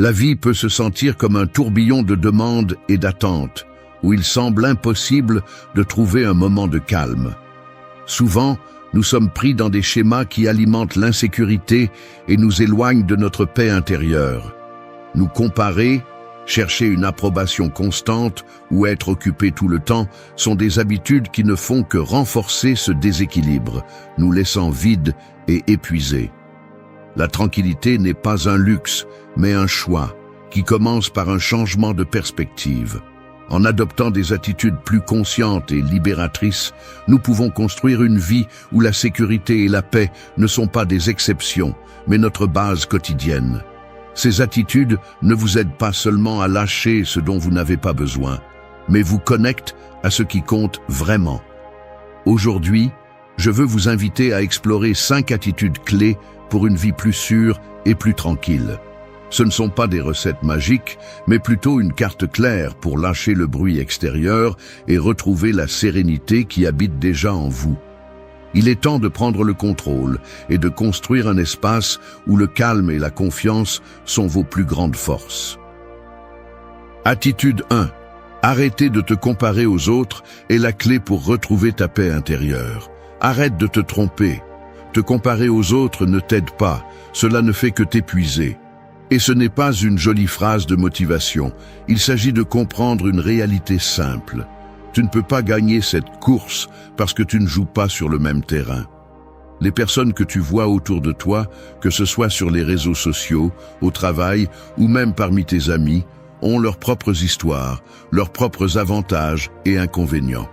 La vie peut se sentir comme un tourbillon de demandes et d'attentes, où il semble impossible de trouver un moment de calme. Souvent, nous sommes pris dans des schémas qui alimentent l'insécurité et nous éloignent de notre paix intérieure. Nous comparer, chercher une approbation constante ou être occupé tout le temps sont des habitudes qui ne font que renforcer ce déséquilibre, nous laissant vides et épuisés. La tranquillité n'est pas un luxe, mais un choix, qui commence par un changement de perspective. En adoptant des attitudes plus conscientes et libératrices, nous pouvons construire une vie où la sécurité et la paix ne sont pas des exceptions, mais notre base quotidienne. Ces attitudes ne vous aident pas seulement à lâcher ce dont vous n'avez pas besoin, mais vous connectent à ce qui compte vraiment. Aujourd'hui, je veux vous inviter à explorer 5 attitudes clés pour une vie plus sûre et plus tranquille. Ce ne sont pas des recettes magiques, mais plutôt une carte claire pour lâcher le bruit extérieur et retrouver la sérénité qui habite déjà en vous. Il est temps de prendre le contrôle et de construire un espace où le calme et la confiance sont vos plus grandes forces. Attitude 1. Arrêter de te comparer aux autres est la clé pour retrouver ta paix intérieure. Arrête de te tromper. Te comparer aux autres ne t'aide pas, cela ne fait que t'épuiser. Et ce n'est pas une jolie phrase de motivation, il s'agit de comprendre une réalité simple. Tu ne peux pas gagner cette course parce que tu ne joues pas sur le même terrain. Les personnes que tu vois autour de toi, que ce soit sur les réseaux sociaux, au travail ou même parmi tes amis, ont leurs propres histoires, leurs propres avantages et inconvénients.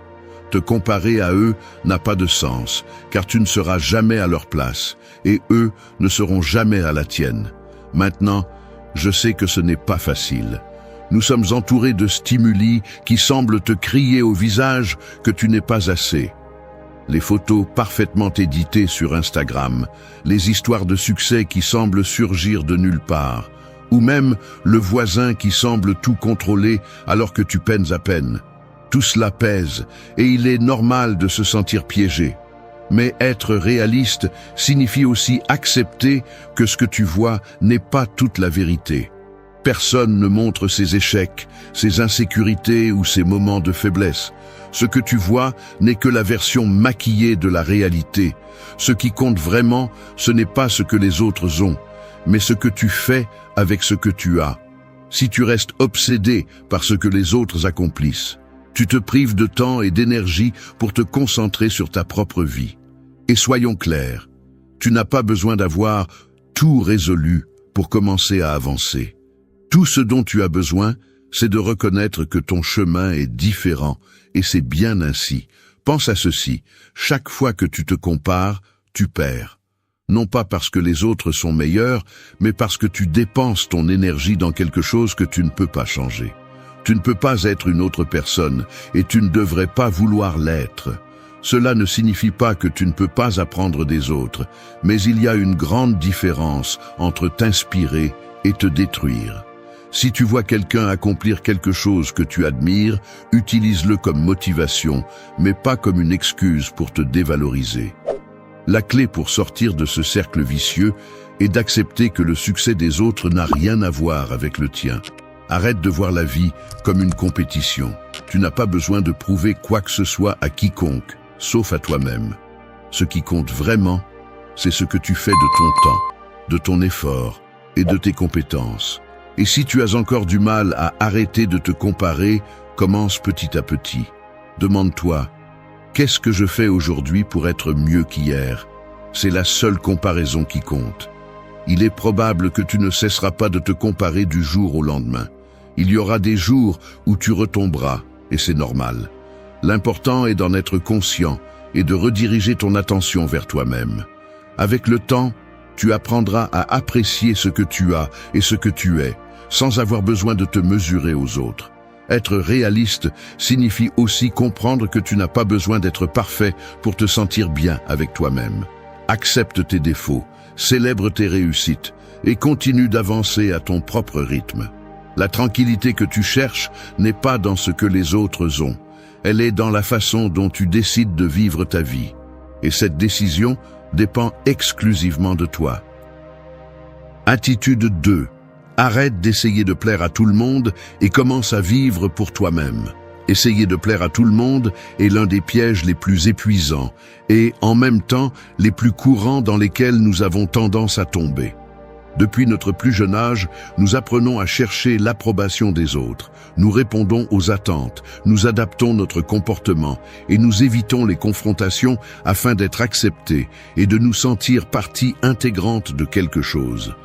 Te comparer à eux n'a pas de sens, car tu ne seras jamais à leur place, et eux ne seront jamais à la tienne. Maintenant, je sais que ce n'est pas facile. Nous sommes entourés de stimuli qui semblent te crier au visage que tu n'es pas assez. Les photos parfaitement éditées sur Instagram, les histoires de succès qui semblent surgir de nulle part, ou même le voisin qui semble tout contrôler alors que tu peines à peine. Tout cela pèse, et il est normal de se sentir piégé. Mais être réaliste signifie aussi accepter que ce que tu vois n'est pas toute la vérité. Personne ne montre ses échecs, ses insécurités ou ses moments de faiblesse. Ce que tu vois n'est que la version maquillée de la réalité. Ce qui compte vraiment, ce n'est pas ce que les autres ont, mais ce que tu fais avec ce que tu as. Si tu restes obsédé par ce que les autres accomplissent, tu te prives de temps et d'énergie pour te concentrer sur ta propre vie. Et soyons clairs, tu n'as pas besoin d'avoir tout résolu pour commencer à avancer. Tout ce dont tu as besoin, c'est de reconnaître que ton chemin est différent, et c'est bien ainsi. Pense à ceci, chaque fois que tu te compares, tu perds. Non pas parce que les autres sont meilleurs, mais parce que tu dépenses ton énergie dans quelque chose que tu ne peux pas changer. Tu ne peux pas être une autre personne, et tu ne devrais pas vouloir l'être. Cela ne signifie pas que tu ne peux pas apprendre des autres, mais il y a une grande différence entre t'inspirer et te détruire. Si tu vois quelqu'un accomplir quelque chose que tu admires, utilise-le comme motivation, mais pas comme une excuse pour te dévaloriser. La clé pour sortir de ce cercle vicieux est d'accepter que le succès des autres n'a rien à voir avec le tien. Arrête de voir la vie comme une compétition. Tu n'as pas besoin de prouver quoi que ce soit à quiconque, sauf à toi-même. Ce qui compte vraiment, c'est ce que tu fais de ton temps, de ton effort et de tes compétences. Et si tu as encore du mal à arrêter de te comparer, commence petit à petit. Demande-toi, qu'est-ce que je fais aujourd'hui pour être mieux qu'hier? C'est la seule comparaison qui compte. Il est probable que tu ne cesseras pas de te comparer du jour au lendemain. Il y aura des jours où tu retomberas, et c'est normal. L'important est d'en être conscient et de rediriger ton attention vers toi-même. Avec le temps, tu apprendras à apprécier ce que tu as et ce que tu es, sans avoir besoin de te mesurer aux autres. Être réaliste signifie aussi comprendre que tu n'as pas besoin d'être parfait pour te sentir bien avec toi-même. Accepte tes défauts, célèbre tes réussites et continue d'avancer à ton propre rythme. La tranquillité que tu cherches n'est pas dans ce que les autres ont. Elle est dans la façon dont tu décides de vivre ta vie. Et cette décision dépend exclusivement de toi. Attitude 2. Arrête d'essayer de plaire à tout le monde et commence à vivre pour toi-même. Essayer de plaire à tout le monde est l'un des pièges les plus épuisants et, en même temps, les plus courants dans lesquels nous avons tendance à tomber. Depuis notre plus jeune âge, nous apprenons à chercher l'approbation des autres. Nous répondons aux attentes, nous adaptons notre comportement et nous évitons les confrontations afin d'être acceptés et de nous sentir partie intégrante de quelque chose.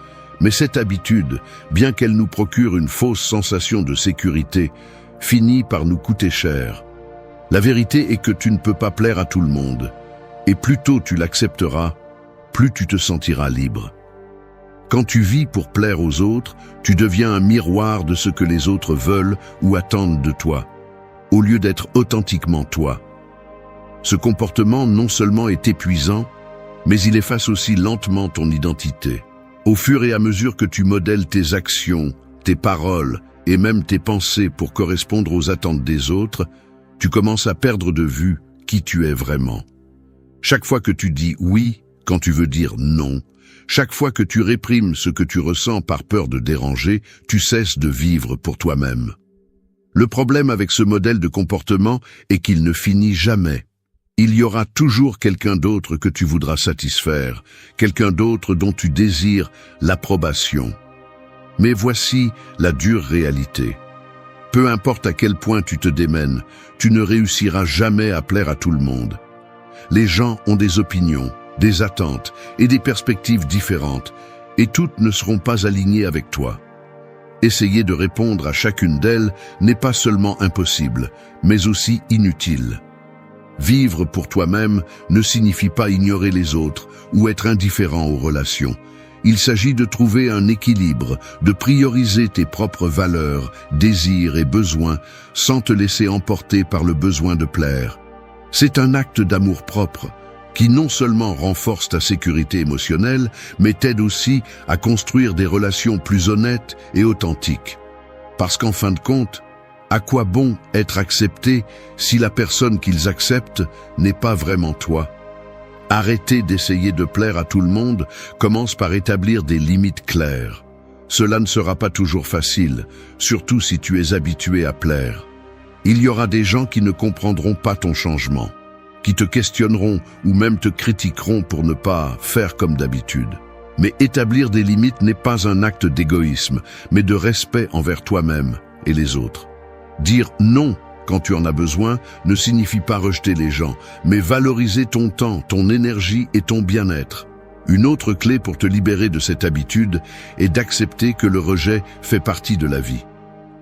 Mais cette habitude, bien qu'elle nous procure une fausse sensation de sécurité, finit par nous coûter cher. La vérité est que tu ne peux pas plaire à tout le monde. Et plus tôt tu l'accepteras, plus tu te sentiras libre. Quand tu vis pour plaire aux autres, tu deviens un miroir de ce que les autres veulent ou attendent de toi, au lieu d'être authentiquement toi. Ce comportement non seulement est épuisant, mais il efface aussi lentement ton identité. Au fur et à mesure que tu modèles tes actions, tes paroles et même tes pensées pour correspondre aux attentes des autres, tu commences à perdre de vue qui tu es vraiment. Chaque fois que tu dis oui quand tu veux dire non, chaque fois que tu réprimes ce que tu ressens par peur de déranger, tu cesses de vivre pour toi-même. Le problème avec ce modèle de comportement est qu'il ne finit jamais. Il y aura toujours quelqu'un d'autre que tu voudras satisfaire, quelqu'un d'autre dont tu désires l'approbation. Mais voici la dure réalité. Peu importe à quel point tu te démènes, tu ne réussiras jamais à plaire à tout le monde. Les gens ont des opinions, des attentes et des perspectives différentes, et toutes ne seront pas alignées avec toi. Essayer de répondre à chacune d'elles n'est pas seulement impossible, mais aussi inutile. Vivre pour toi-même ne signifie pas ignorer les autres ou être indifférent aux relations. Il s'agit de trouver un équilibre, de prioriser tes propres valeurs, désirs et besoins sans te laisser emporter par le besoin de plaire. C'est un acte d'amour-propre qui non seulement renforce ta sécurité émotionnelle, mais t'aide aussi à construire des relations plus honnêtes et authentiques. Parce qu'en fin de compte, à quoi bon être accepté si la personne qu'ils acceptent n'est pas vraiment toi? Arrêter d'essayer de plaire à tout le monde commence par établir des limites claires. Cela ne sera pas toujours facile, surtout si tu es habitué à plaire. Il y aura des gens qui ne comprendront pas ton changement, qui te questionneront ou même te critiqueront pour ne pas faire comme d'habitude. Mais établir des limites n'est pas un acte d'égoïsme, mais de respect envers toi-même et les autres. Dire non quand tu en as besoin ne signifie pas rejeter les gens, mais valoriser ton temps, ton énergie et ton bien-être. Une autre clé pour te libérer de cette habitude est d'accepter que le rejet fait partie de la vie.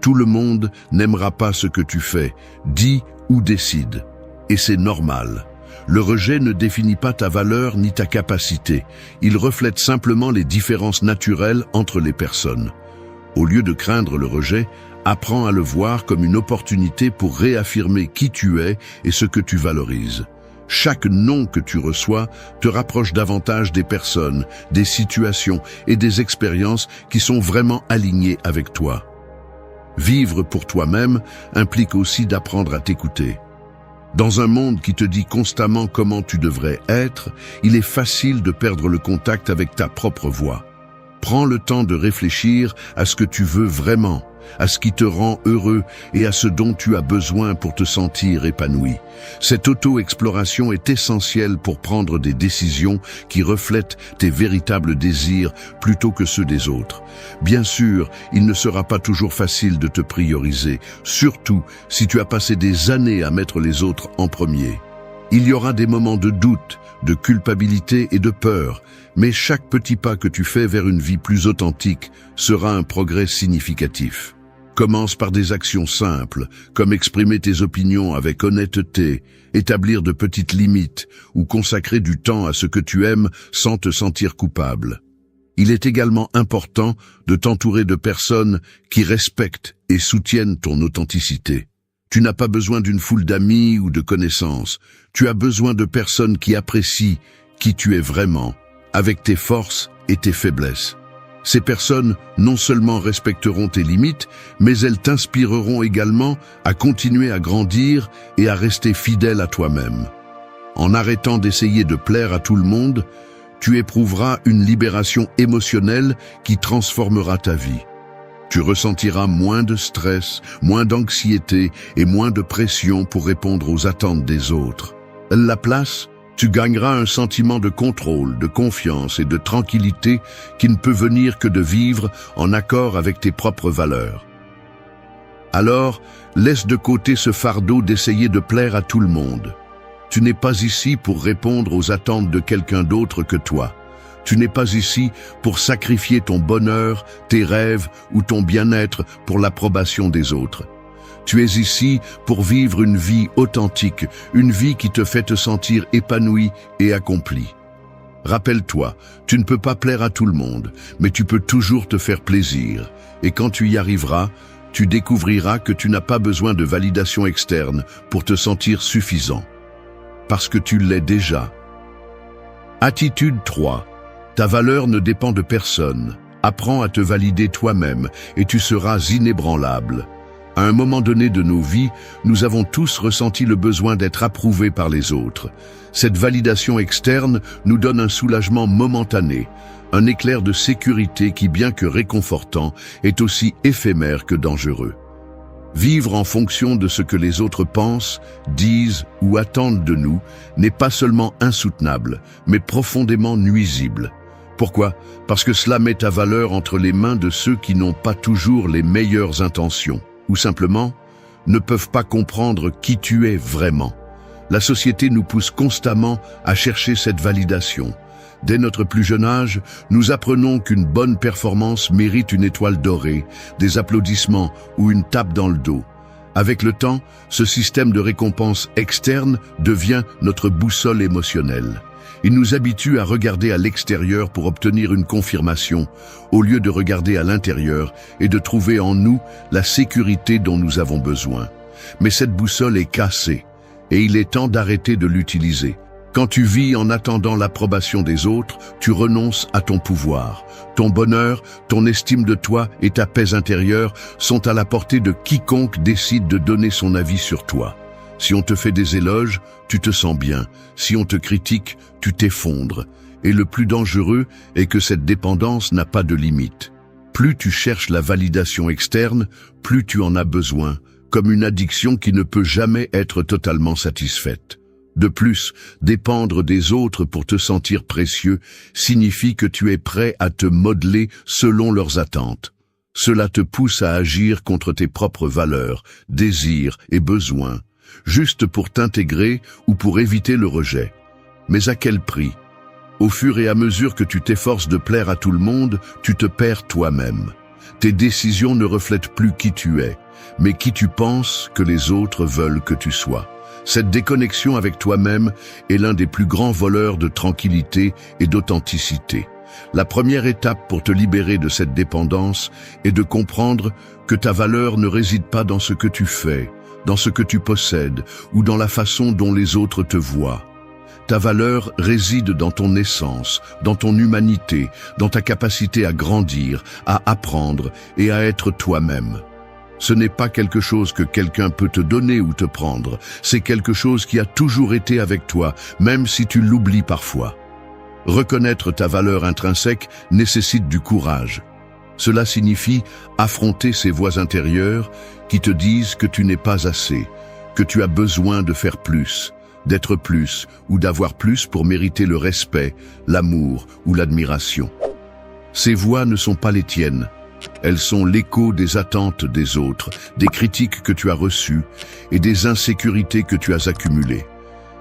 Tout le monde n'aimera pas ce que tu fais, dis ou décides. Et c'est normal. Le rejet ne définit pas ta valeur ni ta capacité. Il reflète simplement les différences naturelles entre les personnes. Au lieu de craindre le rejet, apprends à le voir comme une opportunité pour réaffirmer qui tu es et ce que tu valorises. Chaque non que tu reçois te rapproche davantage des personnes, des situations et des expériences qui sont vraiment alignées avec toi. Vivre pour toi-même implique aussi d'apprendre à t'écouter. Dans un monde qui te dit constamment comment tu devrais être, il est facile de perdre le contact avec ta propre voix. Prends le temps de réfléchir à ce que tu veux vraiment, à ce qui te rend heureux et à ce dont tu as besoin pour te sentir épanoui. Cette auto-exploration est essentielle pour prendre des décisions qui reflètent tes véritables désirs plutôt que ceux des autres. Bien sûr, il ne sera pas toujours facile de te prioriser, surtout si tu as passé des années à mettre les autres en premier. Il y aura des moments de doute, de culpabilité et de peur, mais chaque petit pas que tu fais vers une vie plus authentique sera un progrès significatif. Commence par des actions simples, comme exprimer tes opinions avec honnêteté, établir de petites limites ou consacrer du temps à ce que tu aimes sans te sentir coupable. Il est également important de t'entourer de personnes qui respectent et soutiennent ton authenticité. Tu n'as pas besoin d'une foule d'amis ou de connaissances. Tu as besoin de personnes qui apprécient qui tu es vraiment, avec tes forces et tes faiblesses. Ces personnes non seulement respecteront tes limites, mais elles t'inspireront également à continuer à grandir et à rester fidèle à toi-même. En arrêtant d'essayer de plaire à tout le monde, tu éprouveras une libération émotionnelle qui transformera ta vie. Tu ressentiras moins de stress, moins d'anxiété et moins de pression pour répondre aux attentes des autres. À la place, tu gagneras un sentiment de contrôle, de confiance et de tranquillité qui ne peut venir que de vivre en accord avec tes propres valeurs. Alors, laisse de côté ce fardeau d'essayer de plaire à tout le monde. Tu n'es pas ici pour répondre aux attentes de quelqu'un d'autre que toi. Tu n'es pas ici pour sacrifier ton bonheur, tes rêves ou ton bien-être pour l'approbation des autres. Tu es ici pour vivre une vie authentique, une vie qui te fait te sentir épanoui et accompli. Rappelle-toi, tu ne peux pas plaire à tout le monde, mais tu peux toujours te faire plaisir. Et quand tu y arriveras, tu découvriras que tu n'as pas besoin de validation externe pour te sentir suffisant. Parce que tu l'es déjà. Attitude 3. Ta valeur ne dépend de personne. Apprends à te valider toi-même et tu seras inébranlable. À un moment donné de nos vies, nous avons tous ressenti le besoin d'être approuvés par les autres. Cette validation externe nous donne un soulagement momentané, un éclair de sécurité qui, bien que réconfortant, est aussi éphémère que dangereux. Vivre en fonction de ce que les autres pensent, disent ou attendent de nous n'est pas seulement insoutenable, mais profondément nuisible. Pourquoi? Parce que cela met ta valeur entre les mains de ceux qui n'ont pas toujours les meilleures intentions, ou simplement ne peuvent pas comprendre qui tu es vraiment. La société nous pousse constamment à chercher cette validation. Dès notre plus jeune âge, nous apprenons qu'une bonne performance mérite une étoile dorée, des applaudissements ou une tape dans le dos. Avec le temps, ce système de récompense externe devient notre boussole émotionnelle. Il nous habitue à regarder à l'extérieur pour obtenir une confirmation, au lieu de regarder à l'intérieur et de trouver en nous la sécurité dont nous avons besoin. Mais cette boussole est cassée, et il est temps d'arrêter de l'utiliser. Quand tu vis en attendant l'approbation des autres, tu renonces à ton pouvoir. Ton bonheur, ton estime de toi et ta paix intérieure sont à la portée de quiconque décide de donner son avis sur toi. Si on te fait des éloges, tu te sens bien. Si on te critique, tu t'effondres. Et le plus dangereux est que cette dépendance n'a pas de limite. Plus tu cherches la validation externe, plus tu en as besoin, comme une addiction qui ne peut jamais être totalement satisfaite. De plus, dépendre des autres pour te sentir précieux signifie que tu es prêt à te modeler selon leurs attentes. Cela te pousse à agir contre tes propres valeurs, désirs et besoins, juste pour t'intégrer ou pour éviter le rejet. Mais à quel prix? Au fur et à mesure que tu t'efforces de plaire à tout le monde, tu te perds toi-même. Tes décisions ne reflètent plus qui tu es, mais qui tu penses que les autres veulent que tu sois. Cette déconnexion avec toi-même est l'un des plus grands voleurs de tranquillité et d'authenticité. La première étape pour te libérer de cette dépendance est de comprendre que ta valeur ne réside pas dans ce que tu fais, dans ce que tu possèdes ou dans la façon dont les autres te voient. Ta valeur réside dans ton essence, dans ton humanité, dans ta capacité à grandir, à apprendre et à être toi-même. Ce n'est pas quelque chose que quelqu'un peut te donner ou te prendre, c'est quelque chose qui a toujours été avec toi, même si tu l'oublies parfois. Reconnaître ta valeur intrinsèque nécessite du courage. Cela signifie affronter ces voix intérieures qui te disent que tu n'es pas assez, que tu as besoin de faire plus, d'être plus ou d'avoir plus pour mériter le respect, l'amour ou l'admiration. Ces voix ne sont pas les tiennes. Elles sont l'écho des attentes des autres, des critiques que tu as reçues et des insécurités que tu as accumulées.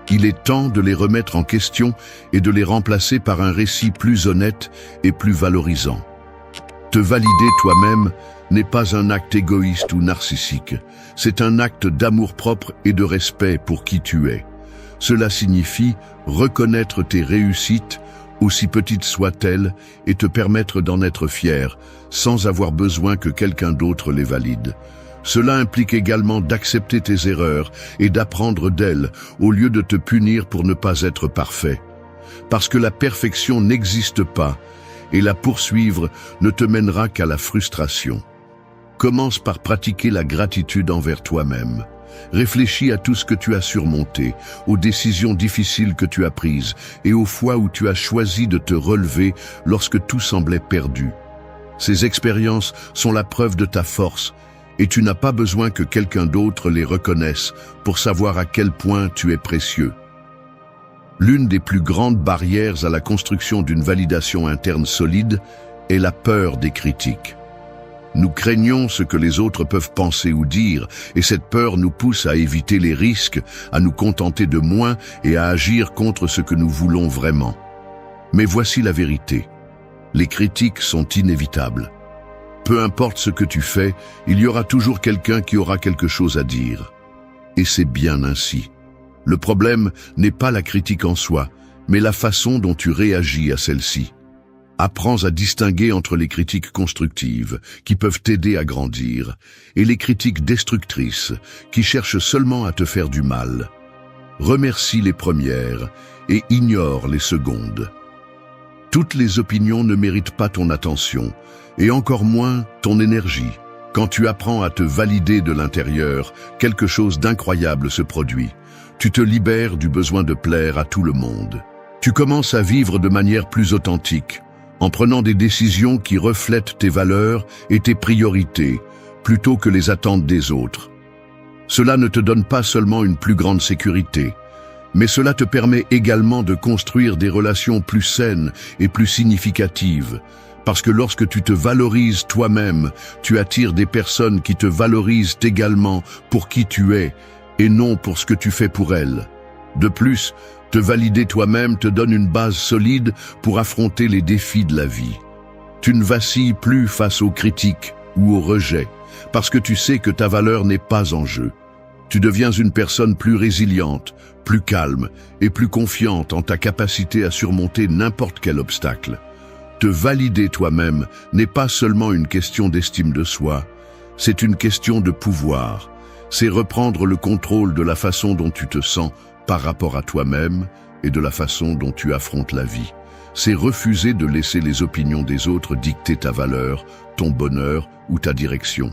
Il est temps de les remettre en question et de les remplacer par un récit plus honnête et plus valorisant. Te valider toi-même n'est pas un acte égoïste ou narcissique, c'est un acte d'amour-propre et de respect pour qui tu es. Cela signifie reconnaître tes réussites, aussi petites soient-elles, et te permettre d'en être fier, sans avoir besoin que quelqu'un d'autre les valide. Cela implique également d'accepter tes erreurs et d'apprendre d'elles, au lieu de te punir pour ne pas être parfait. Parce que la perfection n'existe pas, et la poursuivre ne te mènera qu'à la frustration. Commence par pratiquer la gratitude envers toi-même. Réfléchis à tout ce que tu as surmonté, aux décisions difficiles que tu as prises et aux fois où tu as choisi de te relever lorsque tout semblait perdu. Ces expériences sont la preuve de ta force et tu n'as pas besoin que quelqu'un d'autre les reconnaisse pour savoir à quel point tu es précieux. L'une des plus grandes barrières à la construction d'une validation interne solide est la peur des critiques. Nous craignons ce que les autres peuvent penser ou dire, et cette peur nous pousse à éviter les risques, à nous contenter de moins et à agir contre ce que nous voulons vraiment. Mais voici la vérité. Les critiques sont inévitables. Peu importe ce que tu fais, il y aura toujours quelqu'un qui aura quelque chose à dire. Et c'est bien ainsi. Le problème n'est pas la critique en soi, mais la façon dont tu réagis à celle-ci. Apprends à distinguer entre les critiques constructives, qui peuvent t'aider à grandir, et les critiques destructrices, qui cherchent seulement à te faire du mal. Remercie les premières et ignore les secondes. Toutes les opinions ne méritent pas ton attention, et encore moins ton énergie. Quand tu apprends à te valider de l'intérieur, quelque chose d'incroyable se produit. Tu te libères du besoin de plaire à tout le monde. Tu commences à vivre de manière plus authentique, en prenant des décisions qui reflètent tes valeurs et tes priorités, plutôt que les attentes des autres. Cela ne te donne pas seulement une plus grande sécurité, mais cela te permet également de construire des relations plus saines et plus significatives, parce que lorsque tu te valorises toi-même, tu attires des personnes qui te valorisent également pour qui tu es, et non pour ce que tu fais pour elles. De plus, te valider toi-même te donne une base solide pour affronter les défis de la vie. Tu ne vacilles plus face aux critiques ou aux rejets, parce que tu sais que ta valeur n'est pas en jeu. Tu deviens une personne plus résiliente, plus calme et plus confiante en ta capacité à surmonter n'importe quel obstacle. Te valider toi-même n'est pas seulement une question d'estime de soi, c'est une question de pouvoir. C'est reprendre le contrôle de la façon dont tu te sens par rapport à toi-même et de la façon dont tu affrontes la vie. C'est refuser de laisser les opinions des autres dicter ta valeur, ton bonheur ou ta direction.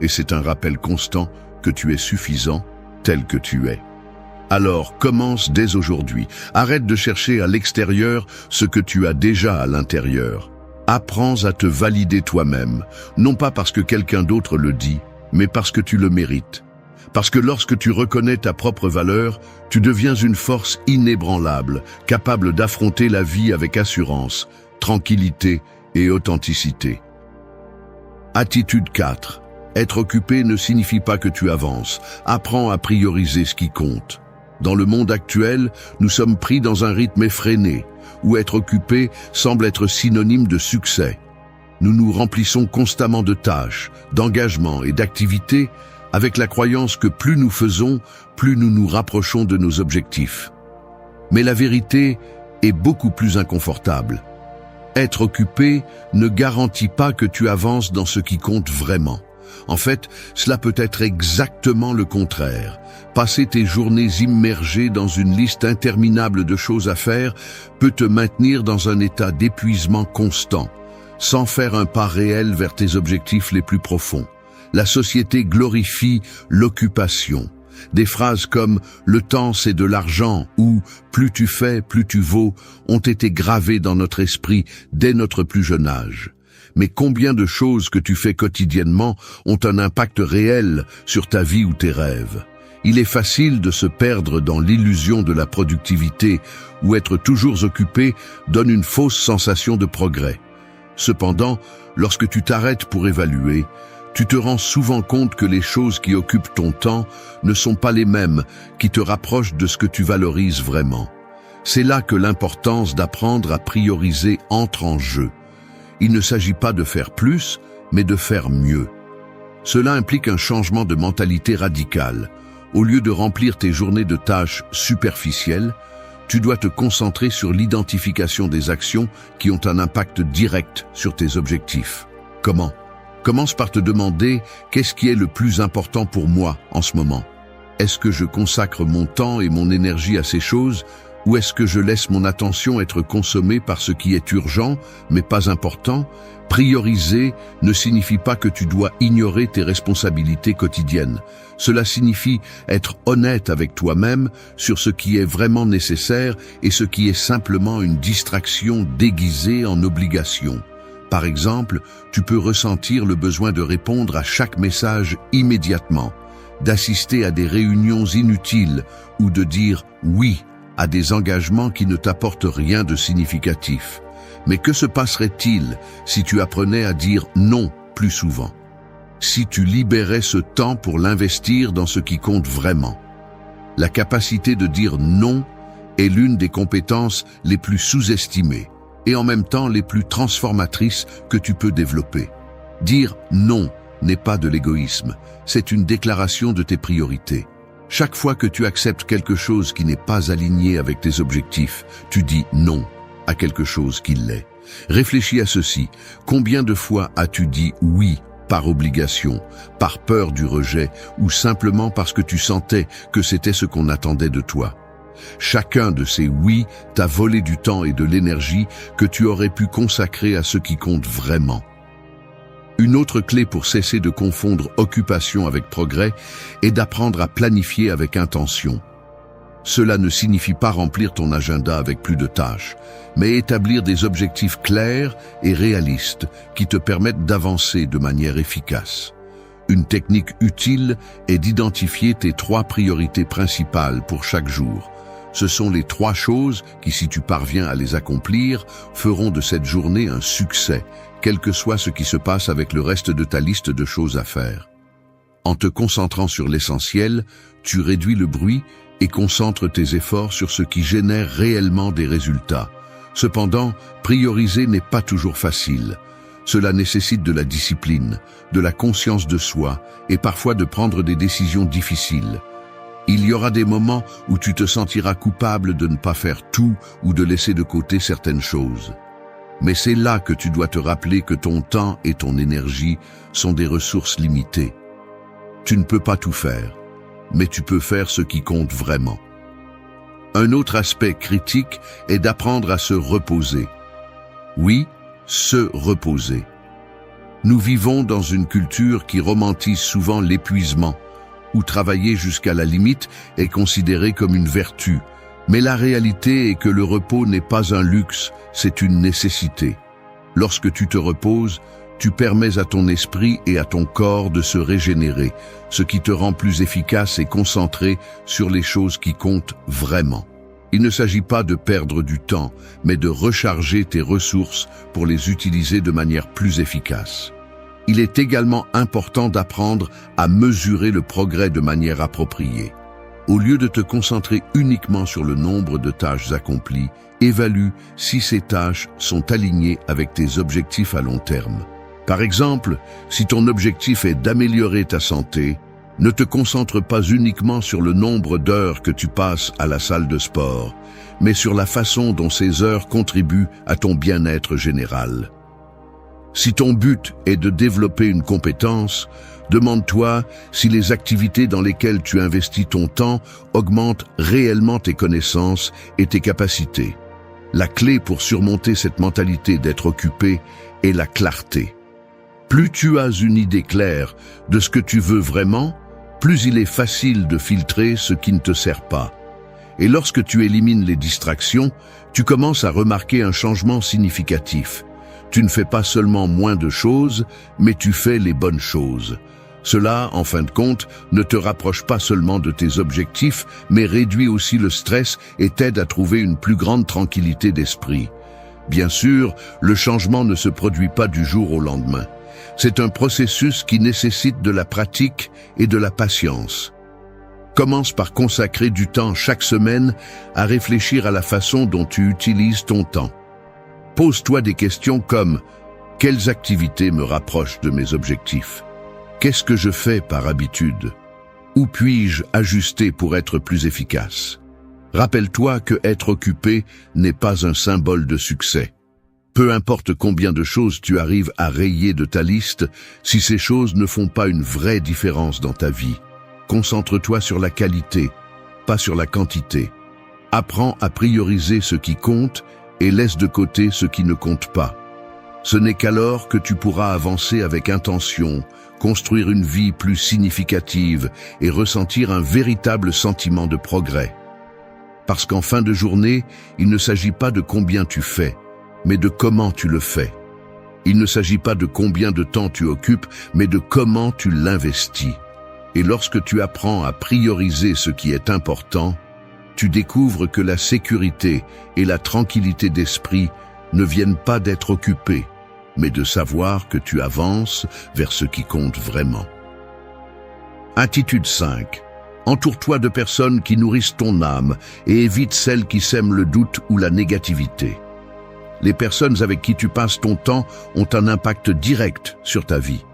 Et c'est un rappel constant que tu es suffisant tel que tu es. Alors commence dès aujourd'hui. Arrête de chercher à l'extérieur ce que tu as déjà à l'intérieur. Apprends à te valider toi-même, non pas parce que quelqu'un d'autre le dit, mais parce que tu le mérites. Parce que lorsque tu reconnais ta propre valeur, tu deviens une force inébranlable, capable d'affronter la vie avec assurance, tranquillité et authenticité. Attitude 4. Être occupé ne signifie pas que tu avances. Apprends à prioriser ce qui compte. Dans le monde actuel, nous sommes pris dans un rythme effréné, où être occupé semble être synonyme de succès. Nous nous remplissons constamment de tâches, d'engagements et d'activités, avec la croyance que plus nous faisons, plus nous nous rapprochons de nos objectifs. Mais la vérité est beaucoup plus inconfortable. Être occupé ne garantit pas que tu avances dans ce qui compte vraiment. En fait, cela peut être exactement le contraire. Passer tes journées immergées dans une liste interminable de choses à faire peut te maintenir dans un état d'épuisement constant, sans faire un pas réel vers tes objectifs les plus profonds. La société glorifie l'occupation. Des phrases comme « le temps c'est de l'argent » ou « plus tu fais, plus tu vaux » ont été gravées dans notre esprit dès notre plus jeune âge. Mais combien de choses que tu fais quotidiennement ont un impact réel sur ta vie ou tes rêves? Il est facile de se perdre dans l'illusion de la productivité, où être toujours occupé donne une fausse sensation de progrès. Cependant, lorsque tu t'arrêtes pour évaluer, tu te rends souvent compte que les choses qui occupent ton temps ne sont pas les mêmes qui te rapprochent de ce que tu valorises vraiment. C'est là que l'importance d'apprendre à prioriser entre en jeu. Il ne s'agit pas de faire plus, mais de faire mieux. Cela implique un changement de mentalité radical. Au lieu de remplir tes journées de tâches superficielles, tu dois te concentrer sur l'identification des actions qui ont un impact direct sur tes objectifs. Comment ? Commence par te demander qu'est-ce qui est le plus important pour moi en ce moment. Est-ce que je consacre mon temps et mon énergie à ces choses ou est-ce que je laisse mon attention être consommée par ce qui est urgent mais pas important? Prioriser ne signifie pas que tu dois ignorer tes responsabilités quotidiennes. Cela signifie être honnête avec toi-même sur ce qui est vraiment nécessaire et ce qui est simplement une distraction déguisée en obligation. Par exemple, tu peux ressentir le besoin de répondre à chaque message immédiatement, d'assister à des réunions inutiles ou de dire oui à des engagements qui ne t'apportent rien de significatif. Mais que se passerait-il si tu apprenais à dire non plus souvent? Si tu libérais ce temps pour l'investir dans ce qui compte vraiment? La capacité de dire non est l'une des compétences les plus sous-estimées et en même temps les plus transformatrices que tu peux développer. Dire non n'est pas de l'égoïsme, c'est une déclaration de tes priorités. Chaque fois que tu acceptes quelque chose qui n'est pas aligné avec tes objectifs, tu dis non à quelque chose qui l'est. Réfléchis à ceci. Combien de fois as-tu dit oui par obligation, par peur du rejet ou simplement parce que tu sentais que c'était ce qu'on attendait de toi? Chacun de ces oui t'a volé du temps et de l'énergie que tu aurais pu consacrer à ce qui compte vraiment. Une autre clé pour cesser de confondre occupation avec progrès est d'apprendre à planifier avec intention. Cela ne signifie pas remplir ton agenda avec plus de tâches, mais établir des objectifs clairs et réalistes qui te permettent d'avancer de manière efficace. Une technique utile est d'identifier tes 3 priorités principales pour chaque jour. Ce sont les 3 choses qui, si tu parviens à les accomplir, feront de cette journée un succès, quel que soit ce qui se passe avec le reste de ta liste de choses à faire. En te concentrant sur l'essentiel, tu réduis le bruit et concentres tes efforts sur ce qui génère réellement des résultats. Cependant, prioriser n'est pas toujours facile. Cela nécessite de la discipline, de la conscience de soi et parfois de prendre des décisions difficiles. Il y aura des moments où tu te sentiras coupable de ne pas faire tout ou de laisser de côté certaines choses. Mais c'est là que tu dois te rappeler que ton temps et ton énergie sont des ressources limitées. Tu ne peux pas tout faire, mais tu peux faire ce qui compte vraiment. Un autre aspect critique est d'apprendre à se reposer. Oui, se reposer. Nous vivons dans une culture qui romantise souvent l'épuisement, où travailler jusqu'à la limite est considéré comme une vertu. Mais la réalité est que le repos n'est pas un luxe, c'est une nécessité. Lorsque tu te reposes, tu permets à ton esprit et à ton corps de se régénérer, ce qui te rend plus efficace et concentré sur les choses qui comptent vraiment. Il ne s'agit pas de perdre du temps, mais de recharger tes ressources pour les utiliser de manière plus efficace. Il est également important d'apprendre à mesurer le progrès de manière appropriée. Au lieu de te concentrer uniquement sur le nombre de tâches accomplies, évalue si ces tâches sont alignées avec tes objectifs à long terme. Par exemple, si ton objectif est d'améliorer ta santé, ne te concentre pas uniquement sur le nombre d'heures que tu passes à la salle de sport, mais sur la façon dont ces heures contribuent à ton bien-être général. Si ton but est de développer une compétence, demande-toi si les activités dans lesquelles tu investis ton temps augmentent réellement tes connaissances et tes capacités. La clé pour surmonter cette mentalité d'être occupé est la clarté. Plus tu as une idée claire de ce que tu veux vraiment, plus il est facile de filtrer ce qui ne te sert pas. Et lorsque tu élimines les distractions, tu commences à remarquer un changement significatif. Tu ne fais pas seulement moins de choses, mais tu fais les bonnes choses. Cela, en fin de compte, ne te rapproche pas seulement de tes objectifs, mais réduit aussi le stress et t'aide à trouver une plus grande tranquillité d'esprit. Bien sûr, le changement ne se produit pas du jour au lendemain. C'est un processus qui nécessite de la pratique et de la patience. Commence par consacrer du temps chaque semaine à réfléchir à la façon dont tu utilises ton temps. Pose-toi des questions comme « Quelles activités me rapprochent de mes objectifs ? Qu'est-ce que je fais par habitude ? Où puis-je ajuster pour être plus efficace ?» Rappelle-toi que être occupé n'est pas un symbole de succès. Peu importe combien de choses tu arrives à rayer de ta liste, si ces choses ne font pas une vraie différence dans ta vie. Concentre-toi sur la qualité, pas sur la quantité. Apprends à prioriser ce qui compte et laisse de côté ce qui ne compte pas. Ce n'est qu'alors que tu pourras avancer avec intention, construire une vie plus significative et ressentir un véritable sentiment de progrès. Parce qu'en fin de journée, il ne s'agit pas de combien tu fais, mais de comment tu le fais. Il ne s'agit pas de combien de temps tu occupes, mais de comment tu l'investis. Et lorsque tu apprends à prioriser ce qui est important, tu découvres que la sécurité et la tranquillité d'esprit ne viennent pas d'être occupés, mais de savoir que tu avances vers ce qui compte vraiment. Attitude 5. Entoure-toi de personnes qui nourrissent ton âme et évite celles qui sèment le doute ou la négativité. Les personnes avec qui tu passes ton temps ont un impact direct sur ta vie.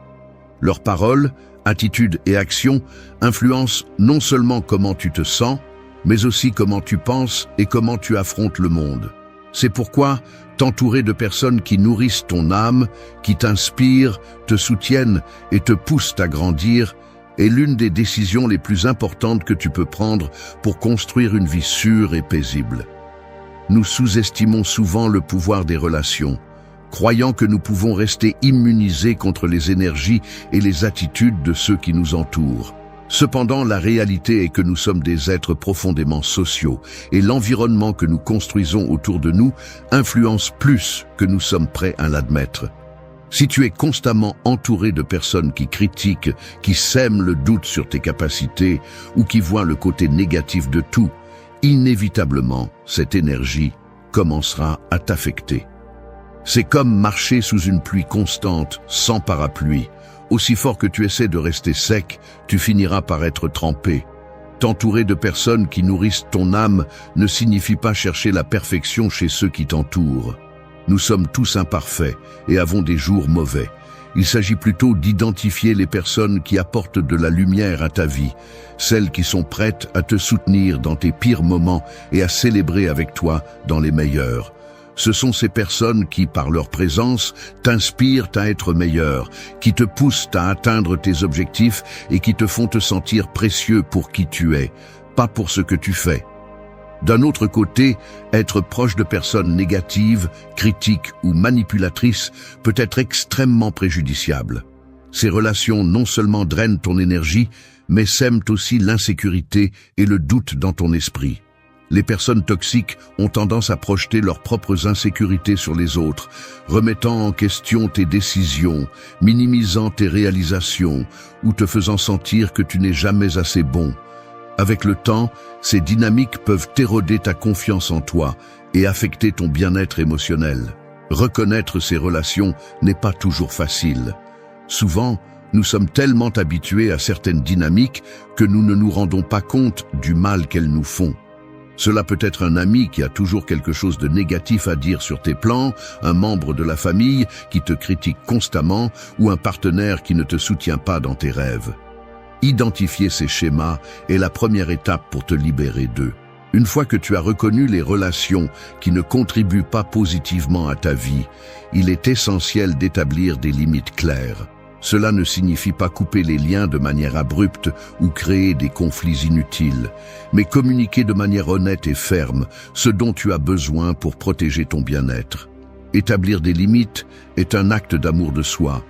Leurs paroles, attitudes et actions influencent non seulement comment tu te sens, mais aussi comment tu penses et comment tu affrontes le monde. C'est pourquoi t'entourer de personnes qui nourrissent ton âme, qui t'inspirent, te soutiennent et te poussent à grandir est l'une des décisions les plus importantes que tu peux prendre pour construire une vie sûre et paisible. Nous sous-estimons souvent le pouvoir des relations, croyant que nous pouvons rester immunisés contre les énergies et les attitudes de ceux qui nous entourent. Cependant, la réalité est que nous sommes des êtres profondément sociaux et l'environnement que nous construisons autour de nous influence plus que nous sommes prêts à l'admettre. Si tu es constamment entouré de personnes qui critiquent, qui sèment le doute sur tes capacités ou qui voient le côté négatif de tout, inévitablement, cette énergie commencera à t'affecter. C'est comme marcher sous une pluie constante, sans parapluie. Aussi fort que tu essaies de rester sec, tu finiras par être trempé. T'entourer de personnes qui nourrissent ton âme ne signifie pas chercher la perfection chez ceux qui t'entourent. Nous sommes tous imparfaits et avons des jours mauvais. Il s'agit plutôt d'identifier les personnes qui apportent de la lumière à ta vie, celles qui sont prêtes à te soutenir dans tes pires moments et à célébrer avec toi dans les meilleurs. Ce sont ces personnes qui, par leur présence, t'inspirent à être meilleur, qui te poussent à atteindre tes objectifs et qui te font te sentir précieux pour qui tu es, pas pour ce que tu fais. D'un autre côté, être proche de personnes négatives, critiques ou manipulatrices peut être extrêmement préjudiciable. Ces relations non seulement drainent ton énergie, mais sèment aussi l'insécurité et le doute dans ton esprit. Les personnes toxiques ont tendance à projeter leurs propres insécurités sur les autres, remettant en question tes décisions, minimisant tes réalisations ou te faisant sentir que tu n'es jamais assez bon. Avec le temps, ces dynamiques peuvent éroder ta confiance en toi et affecter ton bien-être émotionnel. Reconnaître ces relations n'est pas toujours facile. Souvent, nous sommes tellement habitués à certaines dynamiques que nous ne nous rendons pas compte du mal qu'elles nous font. Cela peut être un ami qui a toujours quelque chose de négatif à dire sur tes plans, un membre de la famille qui te critique constamment ou un partenaire qui ne te soutient pas dans tes rêves. Identifier ces schémas est la première étape pour te libérer d'eux. Une fois que tu as reconnu les relations qui ne contribuent pas positivement à ta vie, il est essentiel d'établir des limites claires. Cela ne signifie pas couper les liens de manière abrupte ou créer des conflits inutiles, mais communiquer de manière honnête et ferme ce dont tu as besoin pour protéger ton bien-être. Établir des limites est un acte d'amour de soi,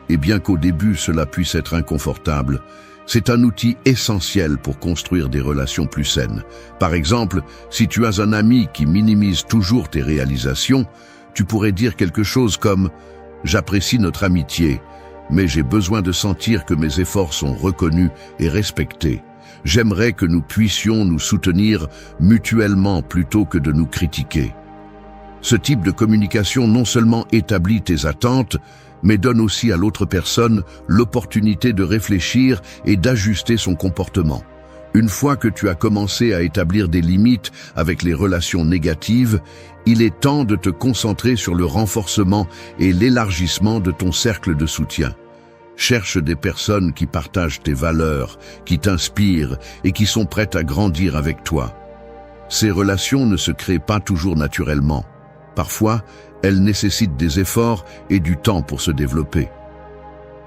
et bien qu'au début cela puisse être inconfortable, c'est un outil essentiel pour construire des relations plus saines. Par exemple, si tu as un ami qui minimise toujours tes réalisations, tu pourrais dire quelque chose comme « J'apprécie notre amitié, mais j'ai besoin de sentir que mes efforts sont reconnus et respectés. J'aimerais que nous puissions nous soutenir mutuellement plutôt que de nous critiquer. » Ce type de communication non seulement établit tes attentes, mais donne aussi à l'autre personne l'opportunité de réfléchir et d'ajuster son comportement. Une fois que tu as commencé à établir des limites avec les relations négatives, il est temps de te concentrer sur le renforcement et l'élargissement de ton cercle de soutien. Cherche des personnes qui partagent tes valeurs, qui t'inspirent et qui sont prêtes à grandir avec toi. Ces relations ne se créent pas toujours naturellement. Parfois, elles nécessitent des efforts et du temps pour se développer.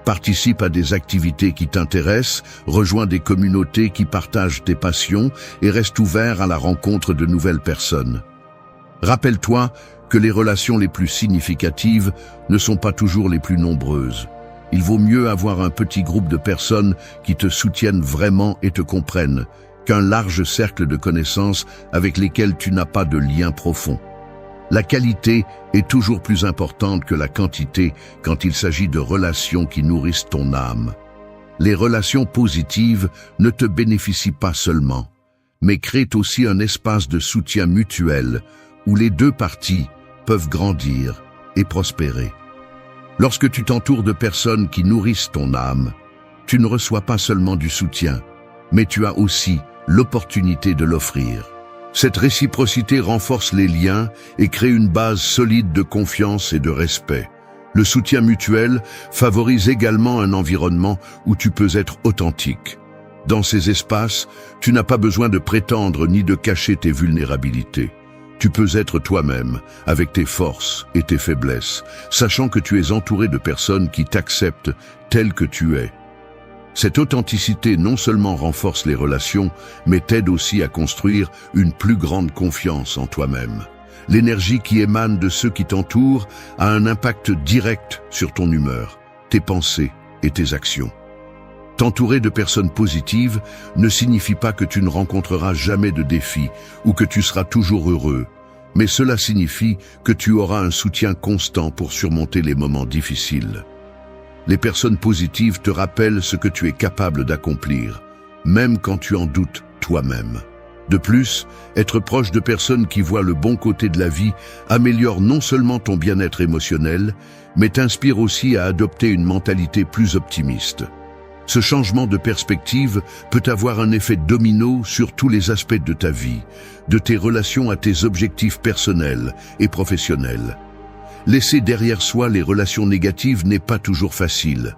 Participe à des activités qui t'intéressent, rejoins des communautés qui partagent tes passions et reste ouvert à la rencontre de nouvelles personnes. Rappelle-toi que les relations les plus significatives ne sont pas toujours les plus nombreuses. Il vaut mieux avoir un petit groupe de personnes qui te soutiennent vraiment et te comprennent, qu'un large cercle de connaissances avec lesquelles tu n'as pas de lien profond. La qualité est toujours plus importante que la quantité quand il s'agit de relations qui nourrissent ton âme. Les relations positives ne te bénéficient pas seulement, mais créent aussi un espace de soutien mutuel où les deux parties peuvent grandir et prospérer. Lorsque tu t'entoures de personnes qui nourrissent ton âme, tu ne reçois pas seulement du soutien, mais tu as aussi l'opportunité de l'offrir. Cette réciprocité renforce les liens et crée une base solide de confiance et de respect. Le soutien mutuel favorise également un environnement où tu peux être authentique. Dans ces espaces, tu n'as pas besoin de prétendre ni de cacher tes vulnérabilités. Tu peux être toi-même, avec tes forces et tes faiblesses, sachant que tu es entouré de personnes qui t'acceptent tel que tu es. Cette authenticité non seulement renforce les relations, mais t'aide aussi à construire une plus grande confiance en toi-même. L'énergie qui émane de ceux qui t'entourent a un impact direct sur ton humeur, tes pensées et tes actions. T'entourer de personnes positives ne signifie pas que tu ne rencontreras jamais de défis ou que tu seras toujours heureux, mais cela signifie que tu auras un soutien constant pour surmonter les moments difficiles. Les personnes positives te rappellent ce que tu es capable d'accomplir, même quand tu en doutes toi-même. De plus, être proche de personnes qui voient le bon côté de la vie améliore non seulement ton bien-être émotionnel, mais t'inspire aussi à adopter une mentalité plus optimiste. Ce changement de perspective peut avoir un effet domino sur tous les aspects de ta vie, de tes relations à tes objectifs personnels et professionnels. Laisser derrière soi les relations négatives n'est pas toujours facile.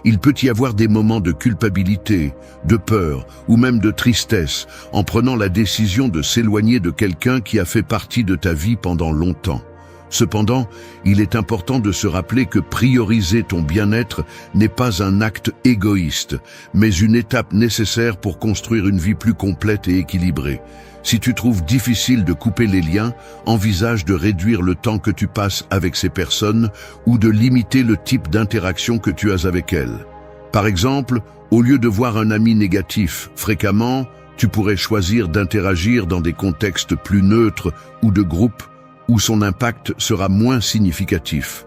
Il peut y avoir des moments de culpabilité, de peur ou même de tristesse en prenant la décision de s'éloigner de quelqu'un qui a fait partie de ta vie pendant longtemps. Cependant, il est important de se rappeler que prioriser ton bien-être n'est pas un acte égoïste, mais une étape nécessaire pour construire une vie plus complète et équilibrée. Si tu trouves difficile de couper les liens, envisage de réduire le temps que tu passes avec ces personnes ou de limiter le type d'interaction que tu as avec elles. Par exemple, au lieu de voir un ami négatif fréquemment, tu pourrais choisir d'interagir dans des contextes plus neutres ou de groupe où son impact sera moins significatif.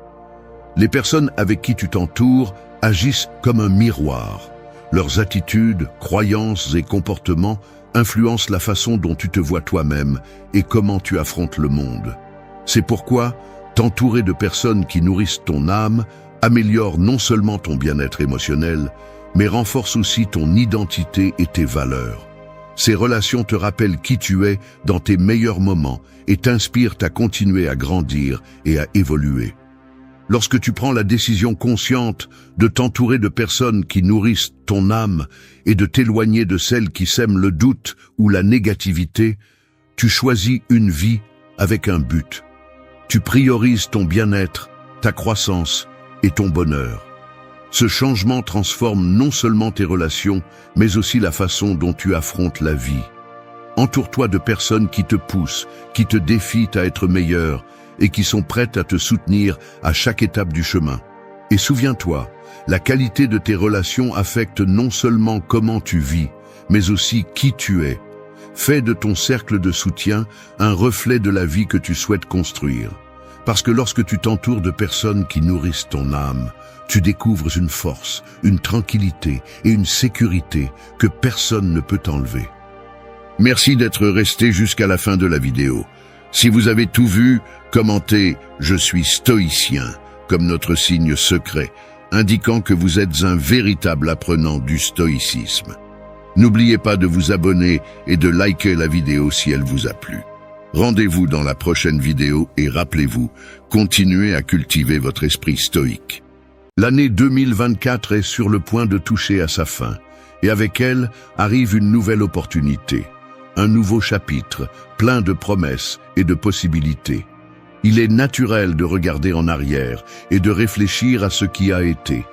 Les personnes avec qui tu t'entoures agissent comme un miroir. Leurs attitudes, croyances et comportements influencent la façon dont tu te vois toi-même et comment tu affrontes le monde. C'est pourquoi t'entourer de personnes qui nourrissent ton âme améliore non seulement ton bien-être émotionnel, mais renforce aussi ton identité et tes valeurs. Ces relations te rappellent qui tu es dans tes meilleurs moments et t'inspirent à continuer à grandir et à évoluer. Lorsque tu prends la décision consciente de t'entourer de personnes qui nourrissent ton âme et de t'éloigner de celles qui sèment le doute ou la négativité, tu choisis une vie avec un but. Tu priorises ton bien-être, ta croissance et ton bonheur. Ce changement transforme non seulement tes relations, mais aussi la façon dont tu affrontes la vie. Entoure-toi de personnes qui te poussent, qui te défient à être meilleur et qui sont prêtes à te soutenir à chaque étape du chemin. Et souviens-toi, la qualité de tes relations affecte non seulement comment tu vis, mais aussi qui tu es. Fais de ton cercle de soutien un reflet de la vie que tu souhaites construire. Parce que lorsque tu t'entoures de personnes qui nourrissent ton âme, tu découvres une force, une tranquillité et une sécurité que personne ne peut t'enlever. Merci d'être resté jusqu'à la fin de la vidéo. Si vous avez tout vu, commentez « Je suis stoïcien » comme notre signe secret, indiquant que vous êtes un véritable apprenant du stoïcisme. N'oubliez pas de vous abonner et de liker la vidéo si elle vous a plu. Rendez-vous dans la prochaine vidéo et rappelez-vous, continuez à cultiver votre esprit stoïque. L'année 2024 est sur le point de toucher à sa fin, et avec elle arrive une nouvelle opportunité, un nouveau chapitre, plein de promesses et de possibilités. Il est naturel de regarder en arrière et de réfléchir à ce qui a été.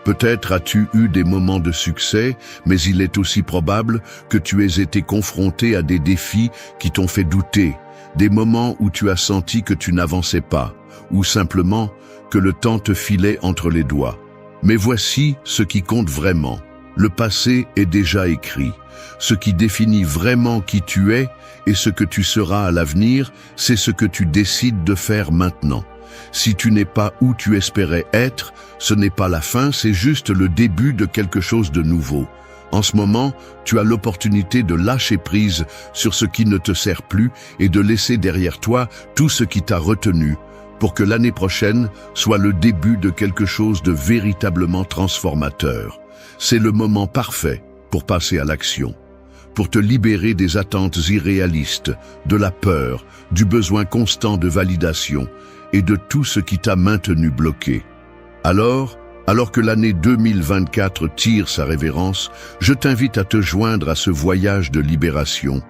Peut-être as-tu eu des moments de succès, mais il est aussi probable que tu aies été confronté à des défis qui t'ont fait douter, des moments où tu as senti que tu n'avançais pas, ou simplement que le temps te filait entre les doigts. Mais voici ce qui compte vraiment. Le passé est déjà écrit. Ce qui définit vraiment qui tu es et ce que tu seras à l'avenir, c'est ce que tu décides de faire maintenant. Si tu n'es pas où tu espérais être, ce n'est pas la fin, c'est juste le début de quelque chose de nouveau. En ce moment, tu as l'opportunité de lâcher prise sur ce qui ne te sert plus et de laisser derrière toi tout ce qui t'a retenu pour que l'année prochaine soit le début de quelque chose de véritablement transformateur. C'est le moment parfait pour passer à l'action, pour te libérer des attentes irréalistes, de la peur, du besoin constant de validation et de tout ce qui t'a maintenu bloqué. Alors que l'année 2024 tire sa révérence, je t'invite à te joindre à ce voyage de libération.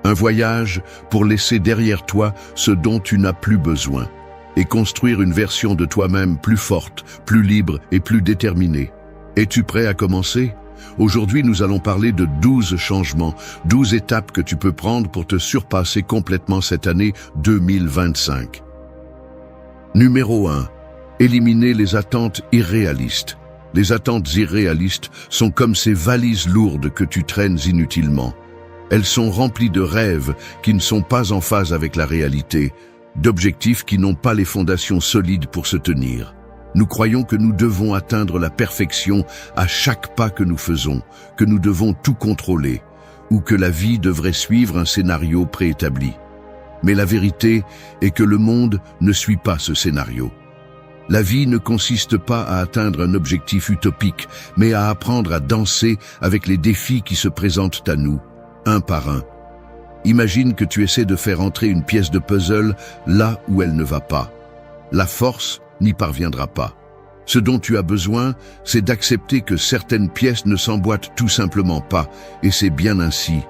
Un voyage pour laisser derrière toi ce dont tu n'as plus besoin et construire une version de toi-même plus forte, plus libre et plus déterminée. Es-tu prêt à commencer ? Aujourd'hui, nous allons parler de 12 changements, 12 étapes que tu peux prendre pour te surpasser complètement cette année 2025. Numéro 1. Éliminer les attentes irréalistes. Les attentes irréalistes sont comme ces valises lourdes que tu traînes inutilement. Elles sont remplies de rêves qui ne sont pas en phase avec la réalité, d'objectifs qui n'ont pas les fondations solides pour se tenir. Nous croyons que nous devons atteindre la perfection à chaque pas que nous faisons, que nous devons tout contrôler, ou que la vie devrait suivre un scénario préétabli. Mais la vérité est que le monde ne suit pas ce scénario. La vie ne consiste pas à atteindre un objectif utopique, mais à apprendre à danser avec les défis qui se présentent à nous, un par un. Imagine que tu essaies de faire entrer une pièce de puzzle là où elle ne va pas. La force n'y parviendra pas. Ce dont tu as besoin, c'est d'accepter que certaines pièces ne s'emboîtent tout simplement pas, et c'est bien ainsi.